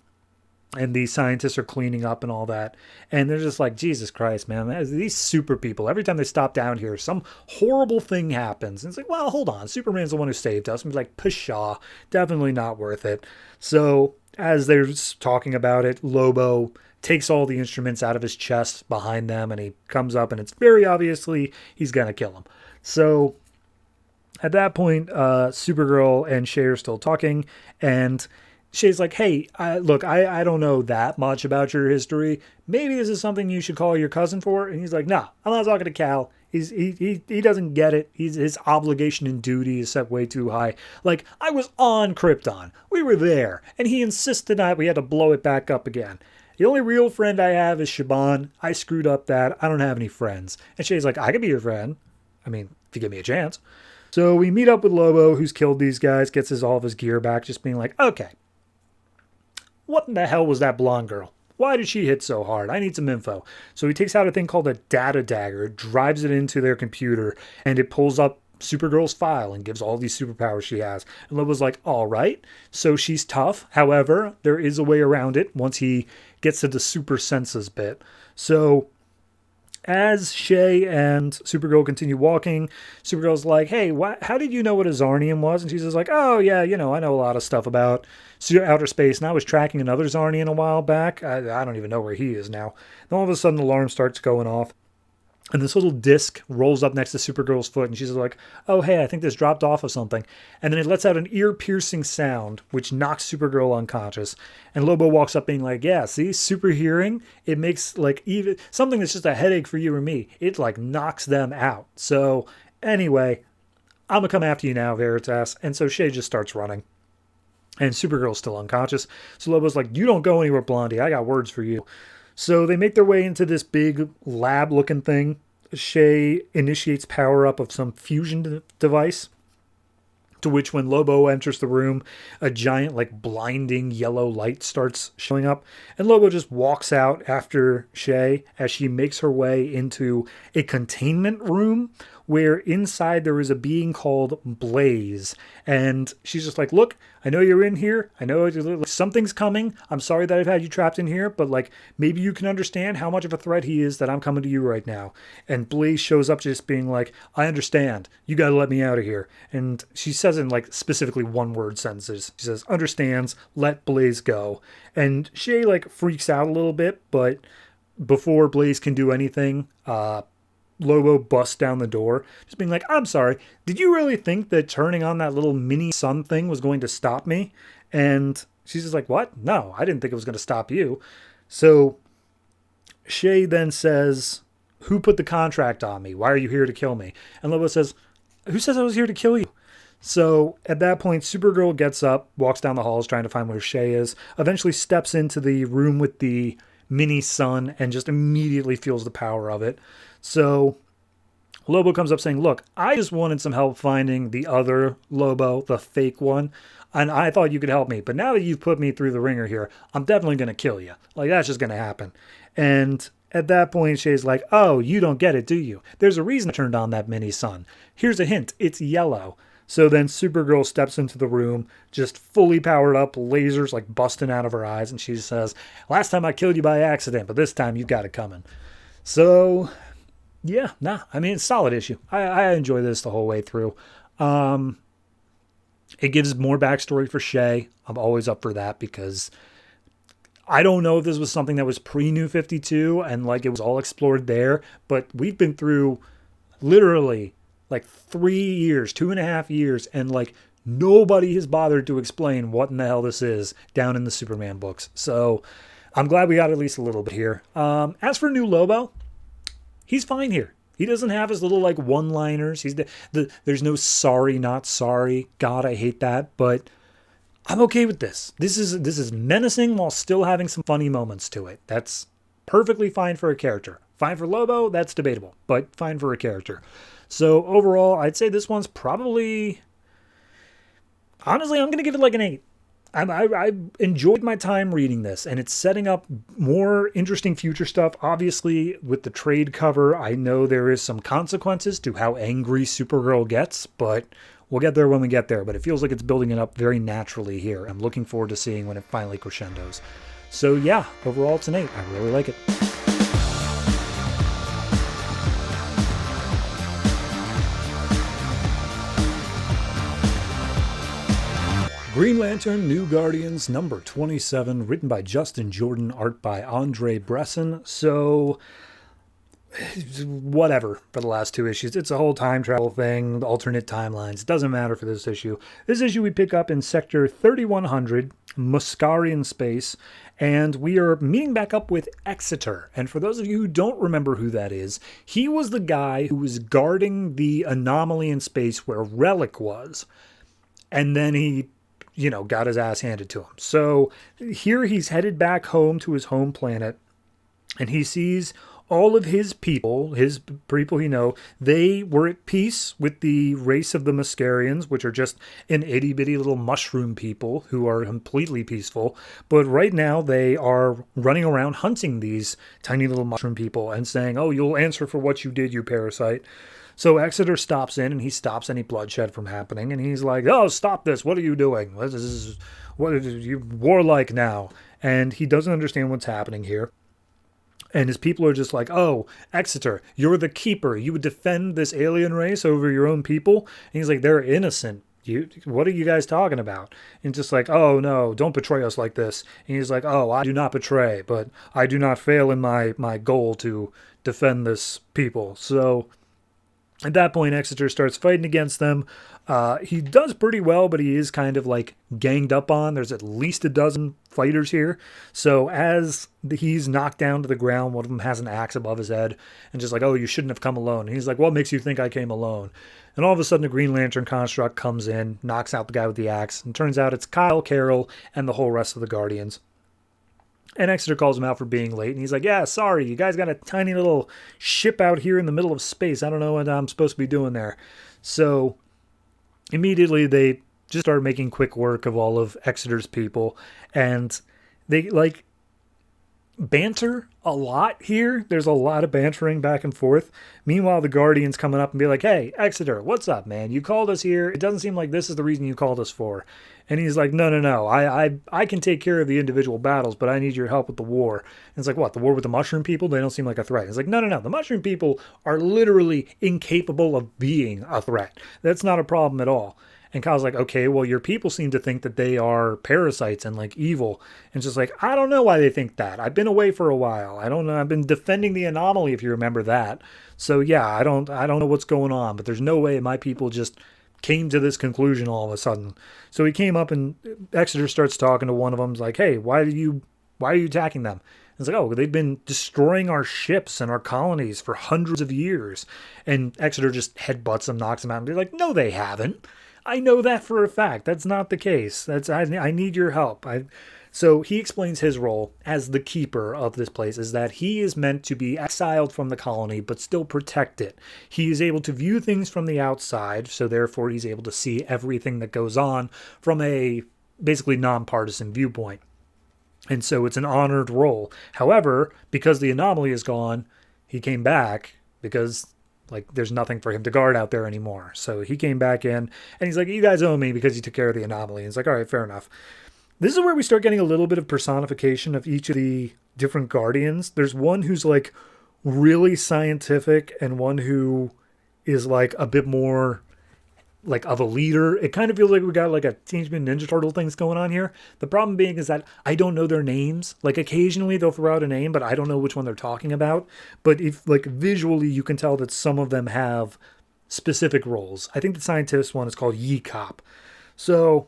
And these scientists are cleaning up and all that. And they're just like, Jesus Christ, man. These super people, every time they stop down here, some horrible thing happens. And it's like, well, hold on. Superman's the one who saved us. And he's like, pshaw, definitely not worth it. So as they're talking about it, Lobo takes all the instruments out of his chest behind them. And he comes up and it's very obviously he's going to kill him. So at that point, Supergirl and Shay are still talking. And Shay's like, hey, look, I don't know that much about your history. Maybe this is something you should call your cousin for. And he's like, nah, I'm not talking to Cal. He doesn't get it. His obligation and duty is set way too high. Like, I was on Krypton. We were there. And he insisted that we had to blow it back up again. The only real friend I have is Shaban. I screwed up that. I don't have any friends. And Shay's like, I could be your friend. I mean, if you give me a chance. So we meet up with Lobo, who's killed these guys, gets all of his gear back, just being like, okay. What in the hell was that blonde girl? Why did she hit so hard? I need some info. So he takes out a thing called a data dagger, drives it into their computer, and it pulls up Supergirl's file and gives all these superpowers she has. And Lobo's like, all right. So she's tough. However, there is a way around it once he gets to the super senses bit. So as Shay and Supergirl continue walking, Supergirl's like, hey, how did you know what a Zarnian was? And she's just like, oh, yeah, I know a lot of stuff about outer space. And I was tracking another Zarnian a while back. I don't even know where he is now. Then all of a sudden, the alarm starts going off. And this little disc rolls up next to Supergirl's foot. And she's like, oh, hey, I think this dropped off of something. And then it lets out an ear-piercing sound, which knocks Supergirl unconscious. And Lobo walks up being like, yeah, see, super hearing, it makes, like, even something that's just a headache for you or me. It, like, knocks them out. So, anyway, I'm going to come after you now, Veritas. And so Shay just starts running. And Supergirl's still unconscious. So Lobo's like, you don't go anywhere, Blondie. I got words for you. So they make their way into this big lab-looking thing. Shay initiates power-up of some fusion device, to which when Lobo enters the room, a giant, like, blinding yellow light starts showing up. And Lobo just walks out after Shay as she makes her way into a containment room where inside there is a being called Blaze. And she's just like, look, I know you're in here. I know something's coming. I'm sorry that I've had you trapped in here, but like maybe you can understand how much of a threat he is that I'm coming to you right now. And Blaze shows up just being like, I understand. You got to let me out of here. And she says in like specifically one word sentences. She says, understands, let Blaze go. And Shay like freaks out a little bit, but before Blaze can do anything, Lobo busts down the door, just being like, I'm sorry, did you really think that turning on that little mini sun thing was going to stop me? And she's just like, what? No, I didn't think it was going to stop you. So Shay then says, who put the contract on me? Why are you here to kill me? And Lobo says, who says I was here to kill you? So at that point, Supergirl gets up, walks down the halls trying to find where Shay is, eventually steps into the room with the mini sun and just immediately feels the power of it. So Lobo comes up saying, look, I just wanted some help finding the other Lobo, the fake one, and I thought you could help me. But now that you've put me through the ringer here, I'm definitely going to kill you. Like, that's just going to happen. And at that point, Shay's like, oh, you don't get it, do you? There's a reason I turned on that mini sun. Here's a hint. It's yellow. So then Supergirl steps into the room, just fully powered up, lasers like busting out of her eyes. And she says, last time I killed you by accident, but this time you've got it coming. So yeah, I mean, it's a solid issue. I enjoy this the whole way through. It gives more backstory for Shay. I'm always up for that because I don't know if this was something that was pre-New 52 and like it was all explored there, but we've been through literally like 3 years, 2.5 years, and like nobody has bothered to explain what in the hell this is down in the Superman books. So I'm glad we got at least a little bit here. As for New Lobo, he's fine here. He doesn't have his little like one-liners. There's no sorry, not sorry. God, I hate that. But I'm okay with this. This is menacing while still having some funny moments to it. That's perfectly fine for a character. Fine for Lobo, that's debatable, but fine for a character. So overall, I'd say this one's probably, honestly, I'm going to give it like an 8. I enjoyed my time reading this, and it's setting up more interesting future stuff. Obviously, with the trade cover, I know there is some consequences to how angry Supergirl gets, but we'll get there when we get there. But it feels like it's building it up very naturally here. I'm looking forward to seeing when it finally crescendos. So yeah, overall it's an 8. I really like it. Green Lantern New Guardians number 27, written by Justin Jordan, art by Andre Bresson. So, whatever for the last 2 issues. It's a whole time travel thing, alternate timelines. It doesn't matter for this issue. This issue we pick up in Sector 3100, Muscarian Space, and we are meeting back up with Exeter. And for those of you who don't remember who that is, he was the guy who was guarding the anomaly in space where Relic was. And then he got his ass handed to him. So here he's headed back home to his home planet, and he sees all of his people they were at peace with the race of the Muscarians, which are just an itty-bitty little mushroom people who are completely peaceful. But right now they are running around hunting these tiny little mushroom people and saying, oh, you'll answer for what you did, you parasite. So Exeter stops in, and he stops any bloodshed from happening, and he's like, oh, stop this. What are you doing? What are you warlike now? And he doesn't understand what's happening here. And his people are just like, oh, Exeter, you're the keeper. You would defend this alien race over your own people? And he's like, they're innocent. What are you guys talking about? And just like, oh, no, don't betray us like this. And he's like, oh, I do not betray, but I do not fail in my goal to defend this people. So at that point, Exeter starts fighting against them. He does pretty well, but he is kind of like ganged up on. There's at least a dozen fighters here. So as he's knocked down to the ground, one of them has an axe above his head and just like, oh, you shouldn't have come alone. And he's like, what makes you think I came alone? And all of a sudden, a Green Lantern construct comes in, knocks out the guy with the axe, and turns out it's Kyle, Carol, and the whole rest of the Guardians. And Exeter calls him out for being late. And he's like, yeah, sorry, you guys got a tiny little ship out here in the middle of space. I don't know what I'm supposed to be doing there. So immediately they just start making quick work of all of Exeter's people. And they like banter a lot here. There's a lot of bantering back and forth. Meanwhile, the Guardians coming up and be like, hey, Exeter, what's up, man? You called us here. It doesn't seem like this is the reason you called us for. And he's like, no. I can take care of the individual battles, but I need your help with the war. And it's like, what, the war with the mushroom people? They don't seem like a threat. It's like, no. The mushroom people are literally incapable of being a threat. That's not a problem at all. And Kyle's like, okay, well, your people seem to think that they are parasites and like evil. And it's just like, I don't know why they think that. I've been away for a while. I don't know. I've been defending the anomaly, if you remember that. So yeah, I don't know what's going on, but there's no way my people just came to this conclusion all of a sudden. So he came up and Exeter starts talking to one of them. He's like, hey, why are you attacking them? It's like, oh, they've been destroying our ships and our colonies for hundreds of years. And Exeter just headbutts him, knocks him out, and be like, no, they haven't. I know that for a fact. That's not the case. I need your help. So he explains his role as the keeper of this place is that he is meant to be exiled from the colony, but still protect it. He is able to view things from the outside, so therefore he's able to see everything that goes on from a basically nonpartisan viewpoint. And so it's an honored role. However, because the anomaly is gone, he came back because there's nothing for him to guard out there anymore. So he came back in and he's like, you guys owe me because you took care of the anomaly. And it's like, all right, fair enough. This is where we start getting a little bit of personification of each of the different guardians. There's one who's like really scientific and one who is like a bit more like of a leader. It kind of feels like we got like a Teenage Mutant Ninja Turtle things going on here. The problem being is that I don't know their names. Like occasionally they'll throw out a name, but I don't know which one they're talking about. But if like visually you can tell that some of them have specific roles. I think the scientist one is called Yi Cop. So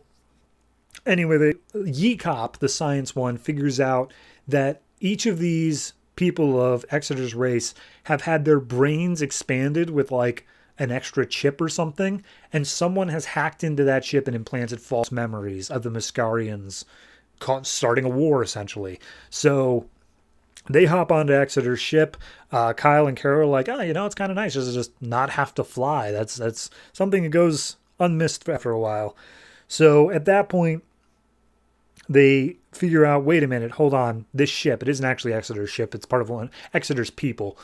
anyway, the Yi Cop, the science one, figures out that each of these people of Exeter's race have had their brains expanded with like an extra chip or something, and someone has hacked into that chip and implanted false memories of the Mascarians starting a war, essentially. So they hop onto Exeter's ship. Kyle and Carol are like, oh, it's kind of nice just not have to fly. That's something that goes unmissed after a while. So at that point, they figure out, wait a minute, hold on, this ship, it isn't actually Exeter's ship, it's part of one Exeter's people.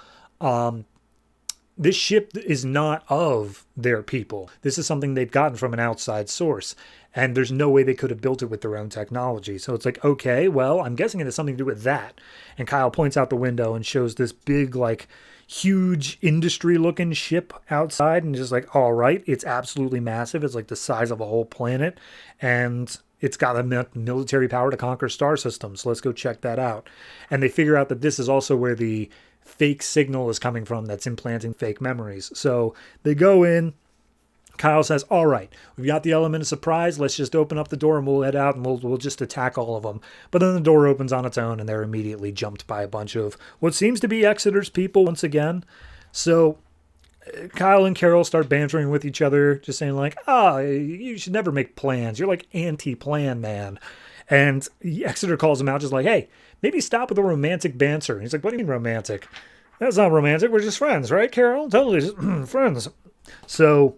This ship is not of their people. This is something they've gotten from an outside source, and there's no way they could have built it with their own technology. So it's like, okay, well, I'm guessing it has something to do with that. And Kyle points out the window and shows this big, like, huge industry-looking ship outside, and just like, all right, it's absolutely massive. It's like the size of a whole planet, and it's got a military power to conquer star systems. So let's go check that out. And they figure out that this is also where the fake signal is coming from that's implanting fake memories. So they go in. Kyle says, all right, we've got the element of surprise. Let's just open up the door and we'll head out and we'll just attack all of them. But then the door opens on its own and they're immediately jumped by a bunch of what seems to be Exeter's people once again. So Kyle and Carol start bantering with each other, just saying like, you should never make plans. You're like anti-plan man. And Exeter calls him out just like, hey, maybe stop with the romantic banter. And he's like, what do you mean romantic? That's not romantic. We're just friends, right, Carol? Totally just friends. So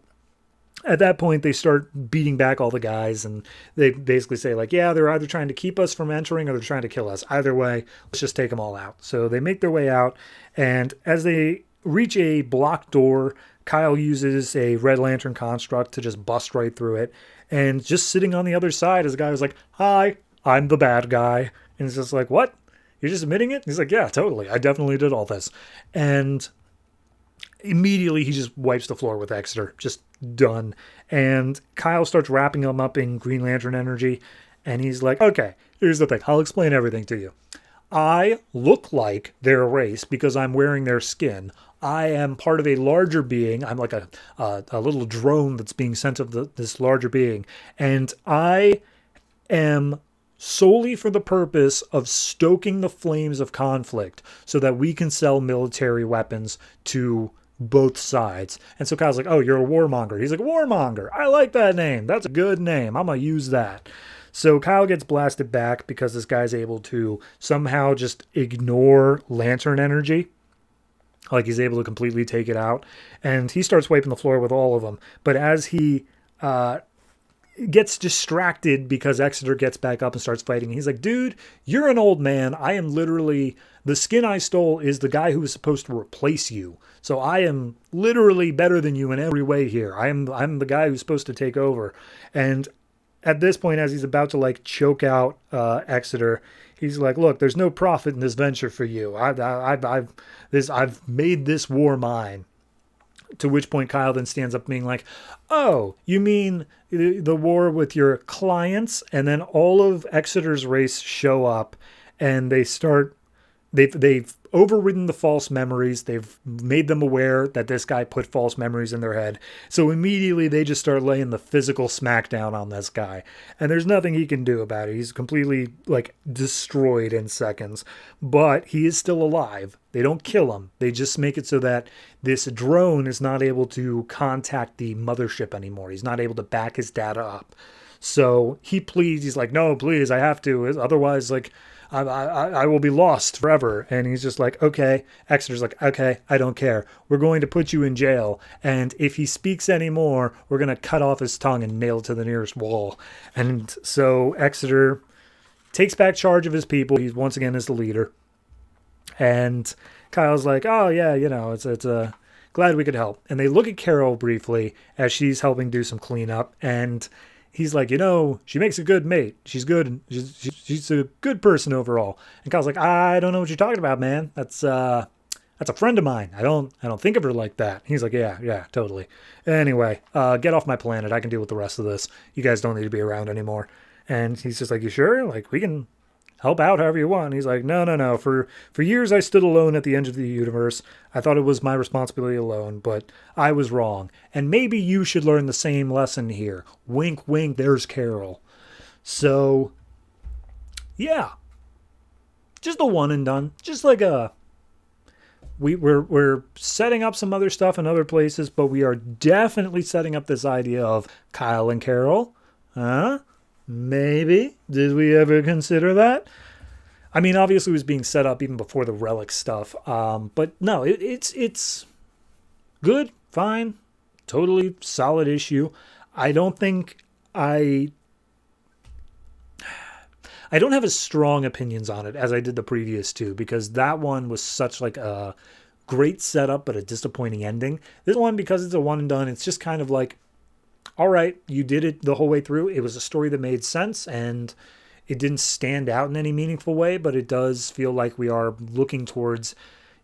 at that point, they start beating back all the guys. And they basically say like, yeah, they're either trying to keep us from entering or they're trying to kill us. Either way, let's just take them all out. So they make their way out. And as they reach a blocked door, Kyle uses a Red Lantern construct to just bust right through it. And just sitting on the other side is a guy who's like, hi, I'm the bad guy. And it's just like, what? You're just admitting it? He's like, yeah, totally. I definitely did all this. And immediately he just wipes the floor with Exeter. Just done. And Kyle starts wrapping him up in Green Lantern energy. And he's like, okay, here's the thing. I'll explain everything to you. I look like their race because I'm wearing their skin. I am part of a larger being. I'm like a little drone that's being sent of this larger being. And I am solely for the purpose of stoking the flames of conflict so that we can sell military weapons to both sides. And so Kyle's like, oh, you're a warmonger. He's like, warmonger. I like that name. That's a good name. I'm going to use that. So Kyle gets blasted back because this guy's able to somehow just ignore lantern energy. Like he's able to completely take it out. And he starts wiping the floor with all of them. But as he gets distracted because Exeter gets back up and starts fighting, he's like, dude, you're an old man. I am literally, the skin I stole is the guy who was supposed to replace you. So I am literally better than you in every way here. I'm the guy who's supposed to take over. And at this point, as he's about to like choke out Exeter, he's like, look, there's no profit in this venture for you. I've made this war mine. To which point Kyle then stands up being like, oh, you mean the war with your clients? And then all of Exeter's race show up and they start they've overridden the false memories. They've made them aware that this guy put false memories in their head. So immediately they just start laying the physical smackdown on this guy. And there's nothing he can do about it. He's completely like destroyed in seconds. But he is still alive. They don't kill him. They just make it so that this drone is not able to contact the mothership anymore. He's not able to back his data up. So he pleads. He's like, no, please, I have to. Otherwise, like, I will be lost forever. And he's just like, okay. Exeter's like, okay, I don't care. We're going to put you in jail. And if he speaks anymore, we're going to cut off his tongue and nail it to the nearest wall. And so Exeter takes back charge of his people. He once again is the leader. And Kyle's like, oh, yeah, it's glad we could help. And they look at Carol briefly as she's helping do some cleanup. And he's like, she makes a good mate. She's good. She's a good person overall. And Kyle's like, I don't know what you're talking about, man. That's a friend of mine. I don't think of her like that. He's like, yeah, totally. Anyway, get off my planet. I can deal with the rest of this. You guys don't need to be around anymore. And he's just like, you sure? Like, we can help out however you want. And he's like, no. For years I stood alone at the edge of the universe. I thought it was my responsibility alone, but I was wrong. And maybe you should learn the same lesson here. Wink, wink, there's Carol. So, yeah. Just a one and done. Just like we're setting up some other stuff in other places, but we are definitely setting up this idea of Kyle and Carol. Huh? Maybe. Did we ever consider that? I mean, obviously it was being set up even before the relic stuff. But no, it's good, fine, totally solid issue. I don't have as strong opinions on it as I did the previous two, because that one was such like a great setup but a disappointing ending. This one, because it's a one and done, it's just kind of like, all right, you did it the whole way through. It was a story that made sense, and it didn't stand out in any meaningful way, but it does feel like we are looking towards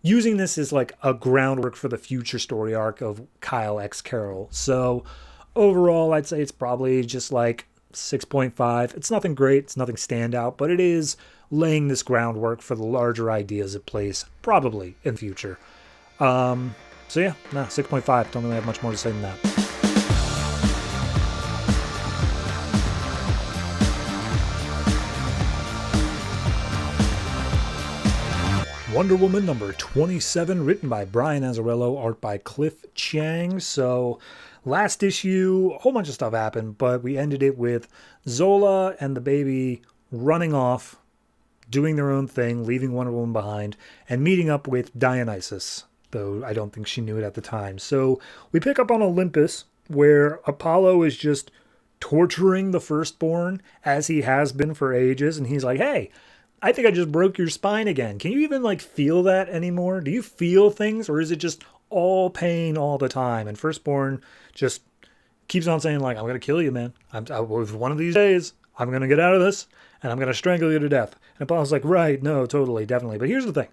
using this as like a groundwork for the future story arc of Kyle x Carol. So overall, I'd say it's probably just like 6.5. It's nothing great. It's nothing standout, but it is laying this groundwork for the larger ideas it plays probably in the future. So yeah, no, 6.5. Don't really have much more to say than that. Wonder Woman number 27, written by Brian Azzarello, art by Cliff Chiang. So last issue, a whole bunch of stuff happened, but we ended it with Zola and the baby running off, doing their own thing, leaving Wonder Woman behind, and meeting up with Dionysus, though I don't think she knew it at the time. So we pick up on Olympus, where Apollo is just torturing the firstborn, as he has been for ages, and he's like, hey, I think I just broke your spine again. Can you even like feel that anymore? Do you feel things, or is it just all pain all the time? And firstborn just keeps on saying like, I'm going to kill you, man. One of these days, I'm going to get out of this and I'm going to strangle you to death. And Apollo's like, right, no, totally, definitely. But here's the thing.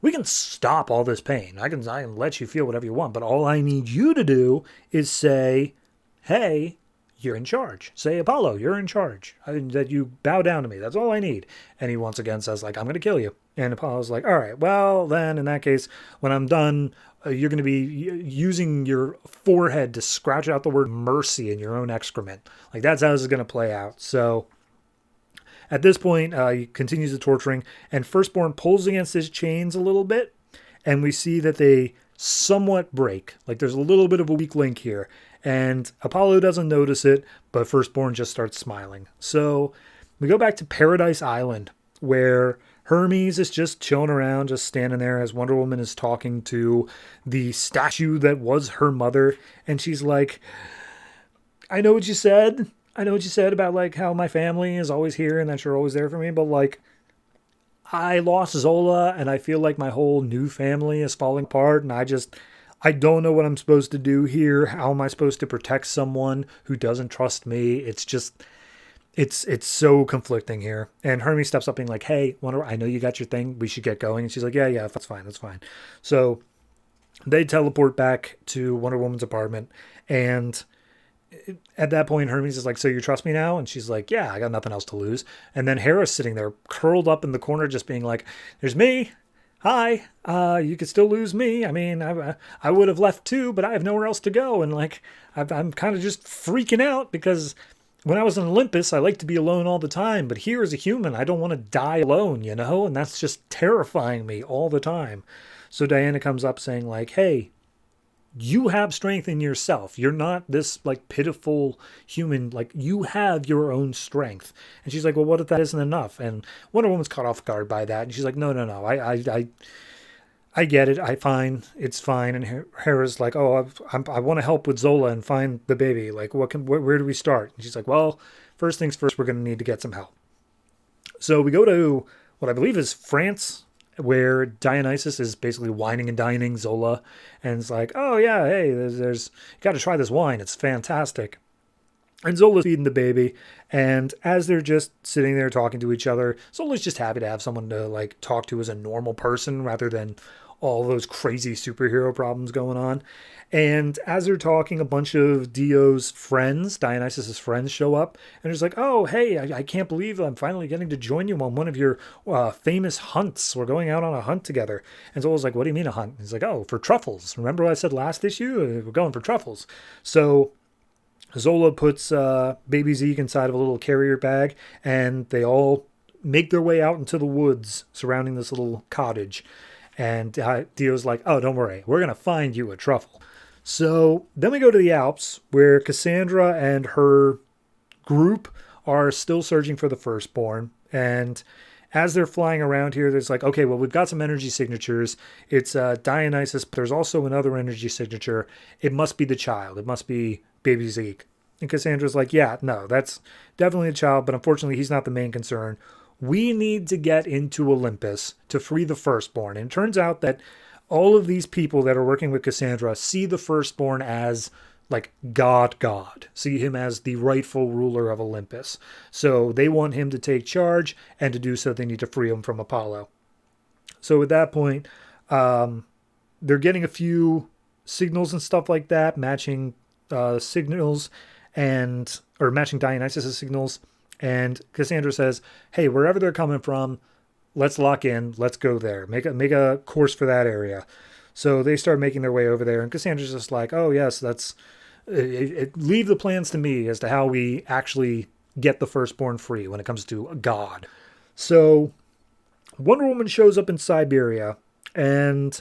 We can stop all this pain. I can let you feel whatever you want, but all I need you to do is say, hey, you're in charge. Say, Apollo, you're in charge. That you bow down to me. That's all I need. And he once again says, like, I'm going to kill you. And Apollo's like, all right, well, then in that case, when I'm done, you're going to be using your forehead to scratch out the word mercy in your own excrement. Like, that's how this is going to play out. So at this point, he continues the torturing, and Firstborn pulls against his chains a little bit, and we see that they somewhat break. Like, there's a little bit of a weak link here. And Apollo doesn't notice it, but Firstborn just starts smiling. So we go back to Paradise Island, where Hermes is just chilling around, just standing there as Wonder Woman is talking to the statue that was her mother. And she's like, I know what you said. I know what you said about like how my family is always here and that you're always there for me. But like, I lost Zola and I feel like my whole new family is falling apart. And I don't know what I'm supposed to do here. How am I supposed to protect someone who doesn't trust me? It's just, it's so conflicting here. And Hermes steps up being like, hey, Wonder, I know you got your thing. We should get going. And she's like, yeah, that's fine. That's fine. So they teleport back to Wonder Woman's apartment. And at that point, Hermes is like, so you trust me now? And she's like, yeah, I got nothing else to lose. And then Hera's sitting there curled up in the corner just being like, there's me hi, you could still lose me. I mean, I would have left too, but I have nowhere else to go. And like, I'm kind of just freaking out because when I was in Olympus, I like to be alone all the time. But here as a human, I don't want to die alone, you know? And that's just terrifying me all the time. So Diana comes up saying like, hey, you have strength in yourself. You're not this like pitiful human. Like you have your own strength. And she's like, well, what if that isn't enough? And Wonder Woman's caught off guard by that. And she's like, no. I get it. It's fine. And Hera's like, oh, I want to help with Zola and find the baby. Like, where do we start? And she's like, well, first things first, we're going to need to get some help. So we go to what I believe is France, where Dionysus is basically wining and dining Zola, and it's like, oh yeah, hey, there's you got to try this wine. It's fantastic. And Zola's feeding the baby, and as they're just sitting there talking to each other, Zola's just happy to have someone to like talk to as a normal person rather than all those crazy superhero problems going on. And as they're talking, a bunch of Dio's friends, Dionysus's friends, show up, and it's like, oh, hey, I can't believe I'm finally getting to join you on one of your famous hunts. We're going out on a hunt together. And Zola's like, what do you mean a hunt? He's like, oh, for truffles. Remember what I said last issue? We're going for truffles. So Zola puts baby Zeke inside of a little carrier bag, and they all make their way out into the woods surrounding this little cottage. And Dio's like, oh, don't worry. We're going to find you a truffle. So then we go to the Alps, where Cassandra and her group are still searching for the firstborn. And as they're flying around here, there's like, okay, well, we've got some energy signatures. It's Dionysus, but there's also another energy signature. It must be the child. It must be baby Zeke. And Cassandra's like, yeah, no, that's definitely a child, but unfortunately he's not the main concern. We need to get into Olympus to free the firstborn. And it turns out that all of these people that are working with Cassandra see the firstborn as like God, see him as the rightful ruler of Olympus. So they want him to take charge, and to do so, they need to free him from Apollo. So at that point, they're getting a few signals and stuff like that, matching signals or matching Dionysus' signals. And Cassandra says, hey, wherever they're coming from, let's lock in. Let's go there. Make a course for that area. So they start making their way over there. And Cassandra's just like, oh, yes, leave the plans to me as to how we actually get the firstborn free when it comes to God. So Wonder Woman shows up in Siberia, and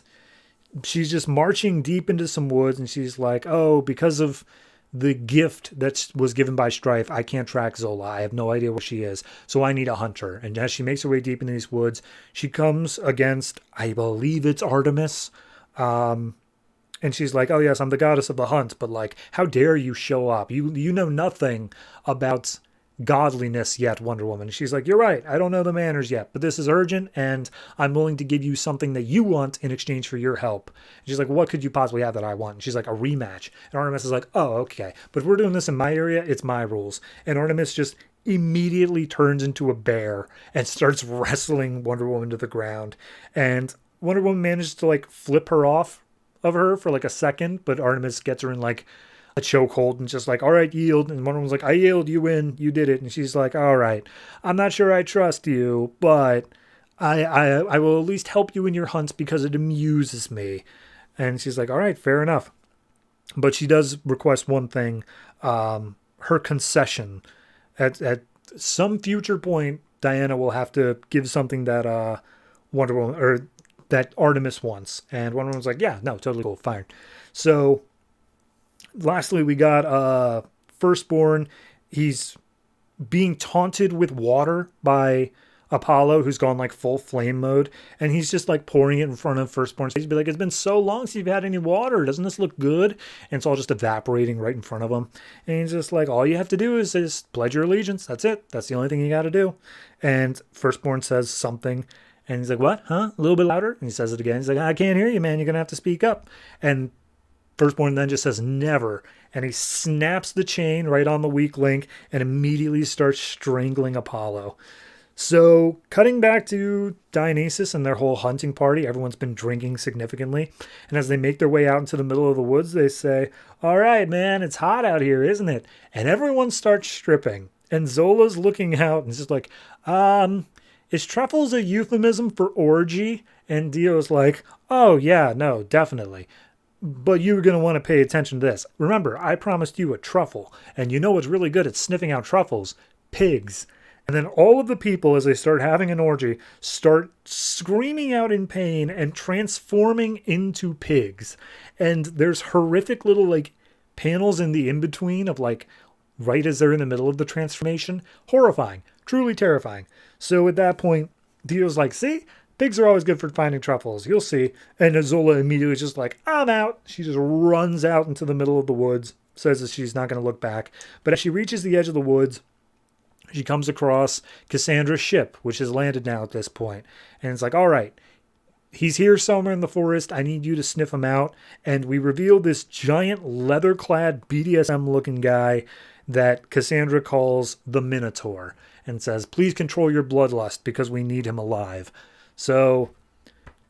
she's just marching deep into some woods. And she's like, oh, because of the gift that was given by Strife, I can't track Zola. I have no idea where she is. So I need a hunter. And as she makes her way deep into these woods, she comes against, I believe it's Artemis. And she's like, oh yes, I'm the goddess of the hunt. But like, how dare you show up? You know nothing about godliness yet, Wonder Woman. She's like, you're right. I don't know the manners yet, but this is urgent, and I'm willing to give you something that you want in exchange for your help. And she's like, what could you possibly have that I want? And she's like, a rematch. And Artemis is like, oh, okay. But if we're doing this in my area, it's my rules. And Artemis just immediately turns into a bear and starts wrestling Wonder Woman to the ground. And Wonder Woman manages to like flip her off of her for like a second, but Artemis gets her in like a chokehold and just like, all right, yield. And Wonder Woman's like, I yield, you win, you did it. And she's like, all right, I'm not sure I trust you, but I will at least help you in your hunts because it amuses me. And she's like, all right, fair enough. But she does request one thing, her concession. At some future point, Diana will have to give something that Wonder Woman, or that Artemis wants. And Wonder Woman's like, yeah, no, totally cool, fine. So lastly, we got Firstborn. He's being taunted with water by Apollo, who's gone like full flame mode, and he's just like pouring it in front of Firstborn. He's be like, it's been so long since you've had any water. Doesn't this look good? And it's all just evaporating right in front of him. And he's just like, all you have to do is just pledge your allegiance. That's it. That's the only thing you got to do. And Firstborn says something, and he's like, what? Huh? A little bit louder? And he says it again. He's like, I can't hear you, man. You're going to have to speak up. And Firstborn then just says never, and he snaps the chain right on the weak link and immediately starts strangling Apollo. So cutting back to Dionysus and their whole hunting party, everyone's been drinking significantly, and as they make their way out into the middle of the woods, they say, all right, man, it's hot out here, isn't it? And everyone starts stripping, and Zola's looking out and it's just like, is truffles a euphemism for orgy? And Dio's like, oh, yeah, no, definitely. But you're going to want to pay attention to this. Remember, I promised you a truffle. And you know what's really good at sniffing out truffles? Pigs. And then all of the people, as they start having an orgy, start screaming out in pain and transforming into pigs. And there's horrific little, like, panels in the in-between of, like, right as they're in the middle of the transformation. Horrifying. Truly terrifying. So at that point, Dio's like, see? Pigs are always good for finding truffles. You'll see. And Azula immediately is just like, I'm out. She just runs out into the middle of the woods. Says that she's not going to look back. But as she reaches the edge of the woods, she comes across Cassandra's ship, which has landed now at this point. And it's like, all right, he's here somewhere in the forest. I need you to sniff him out. And we reveal this giant leather-clad BDSM-looking guy that Cassandra calls the Minotaur and says, please control your bloodlust because we need him alive. So,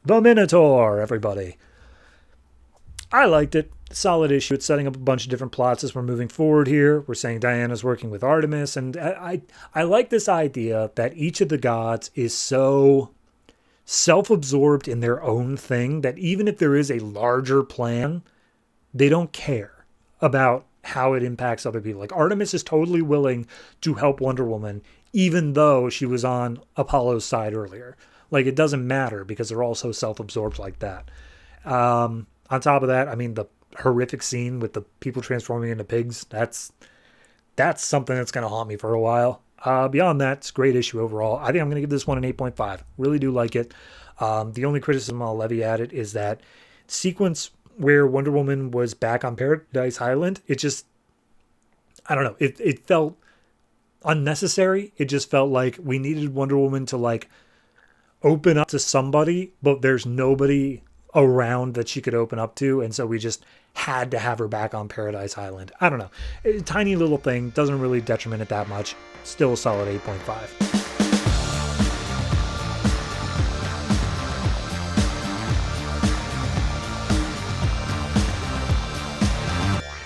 the Minotaur, everybody. I liked it. Solid issue. It's setting up a bunch of different plots as we're moving forward here. We're saying Diana's working with Artemis, and I like this idea that each of the gods is so self-absorbed in their own thing that even if there is a larger plan, they don't care about how it impacts other people. Like Artemis is totally willing to help Wonder Woman, even though she was on Apollo's side earlier. Like it doesn't matter because they're all so self-absorbed like that. On top of that, I mean, the horrific scene with the people transforming into pigs, that's something that's going to haunt me for a while. Beyond that, it's a great issue overall. I think I'm going to give this one an 8.5. Really do like it. The only criticism I'll levy at it is that sequence where Wonder Woman was back on Paradise Island, it just, I don't know, it felt unnecessary. It just felt like we needed Wonder Woman to like open up to somebody, but there's nobody around that she could open up to, and so we just had to have her back on Paradise Island. I don't know. A tiny little thing, doesn't really detriment it that much. Still a solid 8.5.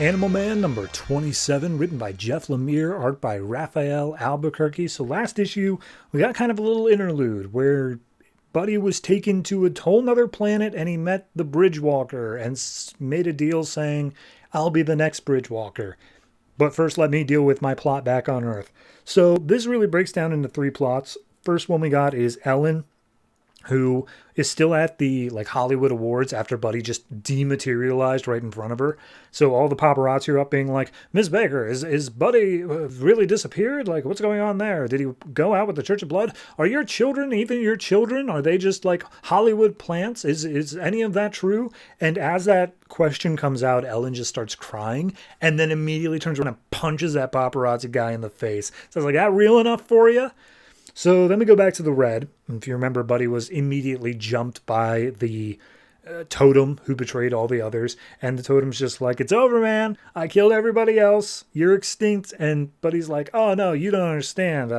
Animal Man number 27, written by Jeff Lemire, art by Raphael Albuquerque. So last issue, we got kind of a little interlude where Buddy was taken to a whole nother planet and he met the Bridgewalker and made a deal saying, I'll be the next Bridgewalker. But first let me deal with my plot back on Earth. So this really breaks down into 3 plots. First one we got is Ellen, who is still at the like Hollywood Awards after Buddy just dematerialized right in front of her. So all the paparazzi are up being like, Miss Baker, is Buddy really disappeared? Like, what's going on there? Did he go out with the Church of Blood? Are your children, even your children, are they just like Hollywood plants? Is any of that true? And as that question comes out, Ellen just starts crying and then immediately turns around and punches that paparazzi guy in the face. So I was like, that real enough for you? So then we go back to the Red. If you remember, Buddy was immediately jumped by the totem who betrayed all the others. And the totem's just like, it's over, man. I killed everybody else. You're extinct. And Buddy's like, oh, no, you don't understand.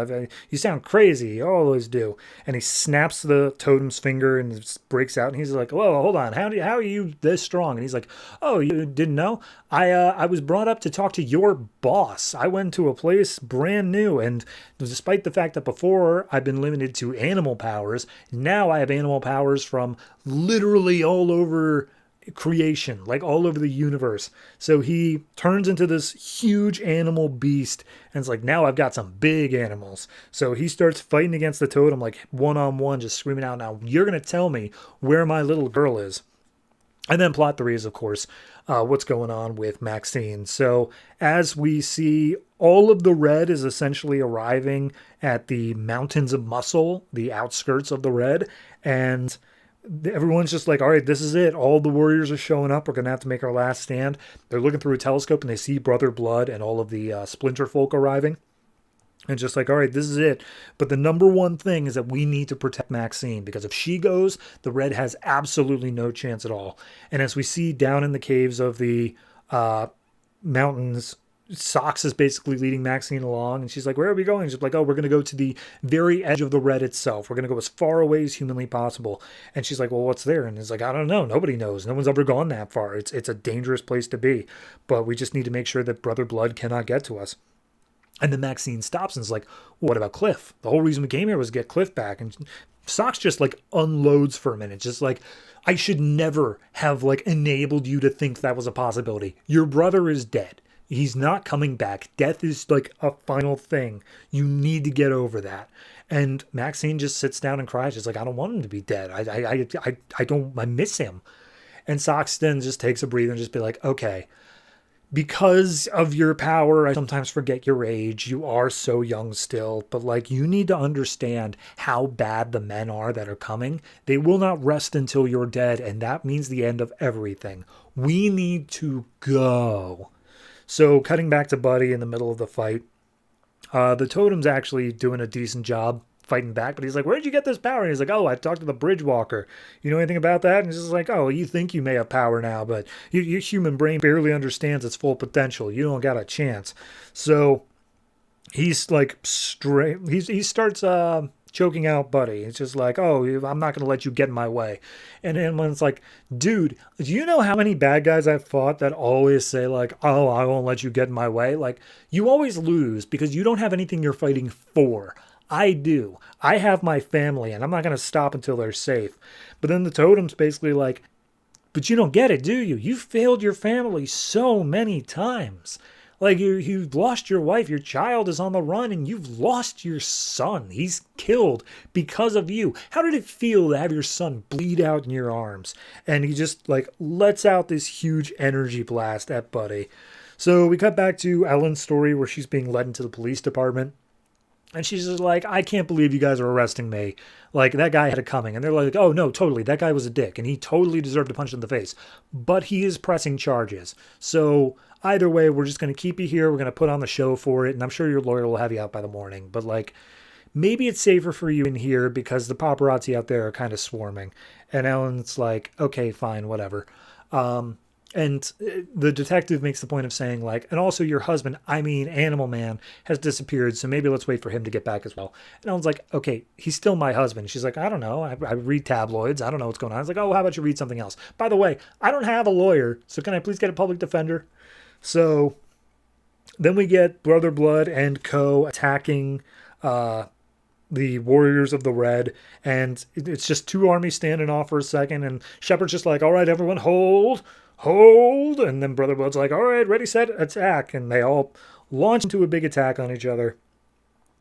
You sound crazy. You always do. And he snaps the totem's finger and it breaks out. And he's like, whoa, hold on. How are you this strong? And he's like, oh, you didn't know? I was brought up to talk to your boss. I went to a place brand new. And despite the fact that before I've been limited to animal powers, now I have animal powers from literally all over creation, like all over the universe. So he turns into this huge animal beast and it's like, now I've got some big animals. So he starts fighting against the totem like one-on-one, just screaming out, now you're going to tell me where my little girl is. And then plot 3 is, of course, what's going on with Maxine. So as we see, all of the Red is essentially arriving at the Mountains of Muscle, the outskirts of the Red. And everyone's just like, all right, this is it. All the warriors are showing up. We're going to have to make our last stand. They're looking through a telescope and they see Brother Blood and all of the Splinter folk arriving. And just like, all right, this is it. But the number one thing is that we need to protect Maxine because if she goes, the Red has absolutely no chance at all. And as we see down in the caves of the mountains, Socks is basically leading Maxine along. And she's like, where are we going? She's like, oh, we're going to go to the very edge of the Red itself. We're going to go as far away as humanly possible. And she's like, well, what's there? And it's like, I don't know. Nobody knows. No one's ever gone that far. It's a dangerous place to be. But we just need to make sure that Brother Blood cannot get to us. And then Maxine stops and is like, well, what about Cliff? The whole reason we came here was to get Cliff back. And Socks just like unloads for a minute. Just like, I should never have like enabled you to think that was a possibility. Your brother is dead. He's not coming back. Death is like a final thing. You need to get over that. And Maxine just sits down and cries. She's like, I don't want him to be dead. I miss him. And Socks then just takes a breather and just be like, okay, because of your power, I sometimes forget your age. You are so young still, but like, you need to understand how bad the men are that are coming. They will not rest until you're dead, and that means the end of everything. We need to go. So cutting back to Buddy in the middle of the fight, the totem's actually doing a decent job fighting back, but he's like, where'd you get this power? And he's like, oh, I talked to the bridge walker. You know anything about that? And he's just like, oh, you think you may have power now, but your human brain barely understands its full potential. You don't got a chance. So he's like, he starts choking out Buddy. It's just like, oh, I'm not going to let you get in my way. And then when it's like, dude, do you know how many bad guys I've fought that always say like, oh, I won't let you get in my way? Like, you always lose because you don't have anything you're fighting for. I do. I have my family, and I'm not going to stop until they're safe. But then the totem's basically like, but you don't get it, do you? You failed your family so many times. Like, you've lost your wife, your child is on the run, and you've lost your son. He's killed because of you. How did it feel to have your son bleed out in your arms? And he just, like, lets out this huge energy blast at Buddy. So we cut back to Ellen's story where she's being led into the police department. And she's just like, I can't believe you guys are arresting me. Like, that guy had it coming. And they're like, oh, no, totally. That guy was a dick. And he totally deserved a punch in the face. But he is pressing charges. So either way, we're just going to keep you here. We're going to put on the show for it. And I'm sure your lawyer will have you out by the morning. But, like, maybe it's safer for you in here because the paparazzi out there are kind of swarming. And Ellen's like, okay, fine, whatever. And the detective makes the point of saying, like, and also your husband, I mean, Animal Man, has disappeared, so maybe let's wait for him to get back as well. And Ellen's like, okay, he's still my husband. She's like, I don't know. I read tabloids. I don't know what's going on. I was like, oh, how about you read something else? By the way, I don't have a lawyer, so can I please get a public defender? So then we get Brother Blood and Co. attacking the Warriors of the Red, and it's just two armies standing off for a second, and Shepard's just like, all right, everyone, hold, and then Brother Blood's like, all right, ready, set, attack, and they all launch into a big attack on each other.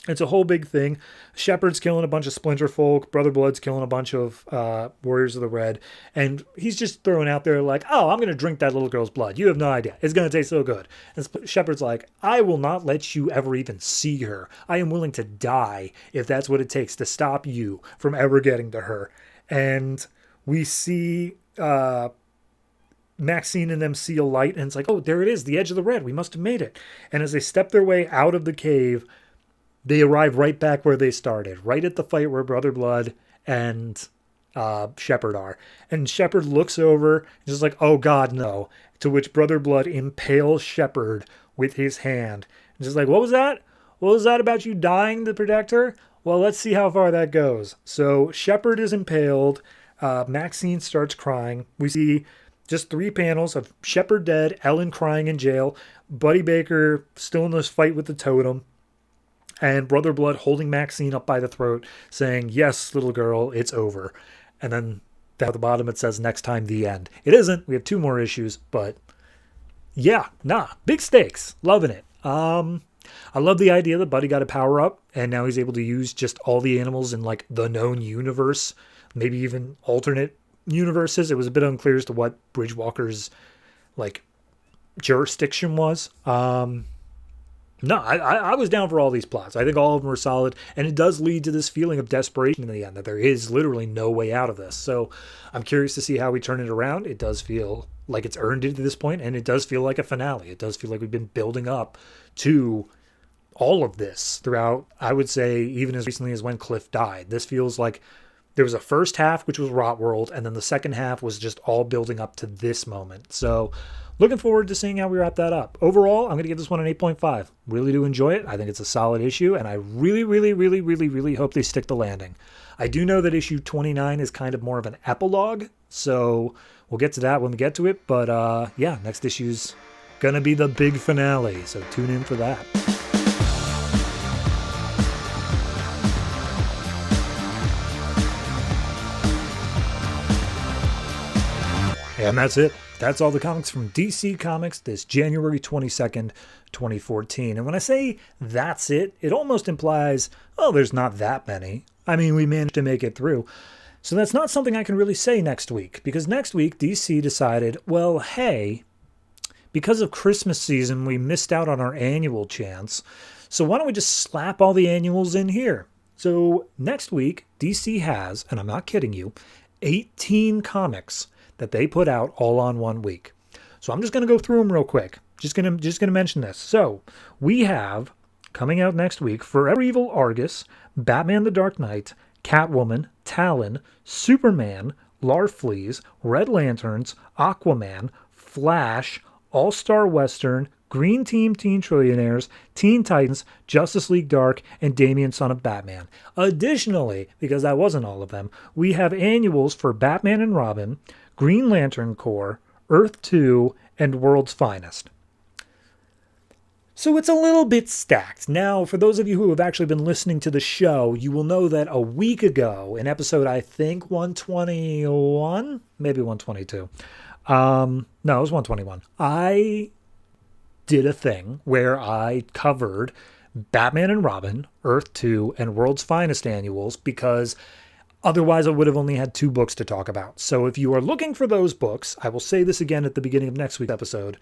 It's a whole big thing. Shepard's killing a bunch of Splinter Folk. Brother Blood's killing a bunch of Warriors of the Red. And he's just throwing out there like, oh, I'm going to drink that little girl's blood. You have no idea. It's going to taste so good. And Shepard's like, I will not let you ever even see her. I am willing to die if that's what it takes to stop you from ever getting to her. And we see Maxine and them see a light. And it's like, oh, there it is. The edge of the red. We must have made it. And as they step their way out of the cave, they arrive right back where they started, right at the fight where Brother Blood and Shepard are. And Shepard looks over and is like, oh God, no. To which Brother Blood impales Shepard with his hand. And just like, what was that? What was that about you dying to protect her? Well, let's see how far that goes. So Shepard is impaled. Maxine starts crying. We see just 3 panels of Shepard dead, Ellen crying in jail, Buddy Baker still in this fight with the totem, and Brother Blood holding Maxine up by the throat, saying, yes, little girl, it's over. And then down at the bottom it says, next time, the end. It isn't. We have 2 more issues, but yeah, big stakes. Loving it. I love the idea that Buddy got a power up, and now he's able to use just all the animals in, like, the known universe, maybe even alternate universes. It was a bit unclear as to what Bridgewalker's, like, jurisdiction was. No, I was down for all these plots. I think all of them were solid, and it does lead to this feeling of desperation in the end, that there is literally no way out of this. So I'm curious to see how we turn it around. It does feel like it's earned it to this point, and it does feel like a finale. It does feel like we've been building up to all of this throughout, I would say, even as recently as when Cliff died. This feels like there was a first half, which was Rot World, and then the second half was just all building up to this moment. So looking forward to seeing how we wrap that up. Overall, I'm going to give this one an 8.5. Really do enjoy it. I think it's a solid issue, and I really, really, really, really, really hope they stick the landing. I do know that issue 29 is kind of more of an epilogue, so we'll get to that when we get to it. But yeah, next issue's going to be the big finale, so tune in for that. And that's it. That's all the comics from DC Comics this January 22nd, 2014. And when I say that's it, it almost implies, oh, there's not that many. I mean, we managed to make it through. So that's not something I can really say next week, because next week DC decided, well, hey, because of Christmas season, we missed out on our annual chance. So why don't we just slap all the annuals in here? So next week, DC has, and I'm not kidding you, 18 comics that they put out all on 1 week. So I'm just going to go through them real quick. Just going to mention this. So we have coming out next week Forever Evil Argus, Batman the Dark Knight, Catwoman, Talon, Superman, Larfleeze, Red Lanterns, Aquaman, Flash, All-Star Western, Green Team Teen Trillionaires, Teen Titans, Justice League Dark, and Damian Son of Batman. Additionally, because that wasn't all of them, we have annuals for Batman and Robin, Green Lantern Corps, Earth 2, and World's Finest. So it's a little bit stacked. Now, for those of you who have actually been listening to the show, you will know that a week ago, in episode, I think, 121, maybe 122. No, it was 121. I did a thing where I covered Batman and Robin, Earth 2, and World's Finest annuals, because otherwise I would have only had 2 books to talk about. So if you are looking for those books, I will say this again at the beginning of next week's episode,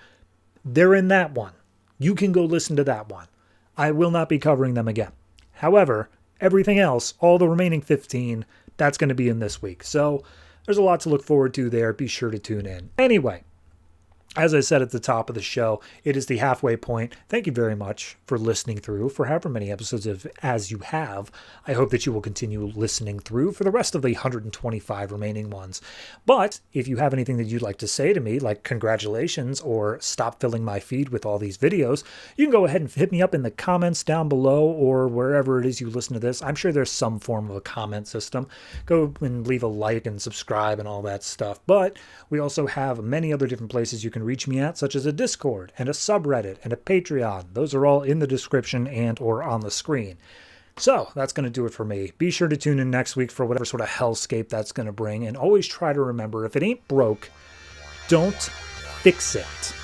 they're in that one. You can go listen to that one. I will not be covering them again. However, everything else, all the remaining 15, that's going to be in this week. So there's a lot to look forward to there. Be sure to tune in. Anyway, as I said at the top of the show, it is the halfway point. Thank you very much for listening through for however many episodes as you have. I hope that you will continue listening through for the rest of the 125 remaining ones. But if you have anything that you'd like to say to me, like congratulations or stop filling my feed with all these videos, you can go ahead and hit me up in the comments down below or wherever it is you listen to this. I'm sure there's some form of a comment system. Go and leave a like and subscribe and all that stuff. But we also have many other different places you can reach me at, such as a Discord and a subreddit and a Patreon. Those are all in the description and or on the screen. So that's going to do it for me. Be sure to tune in next week for whatever sort of hellscape that's going to bring. And always try to remember, if it ain't broke, don't fix it.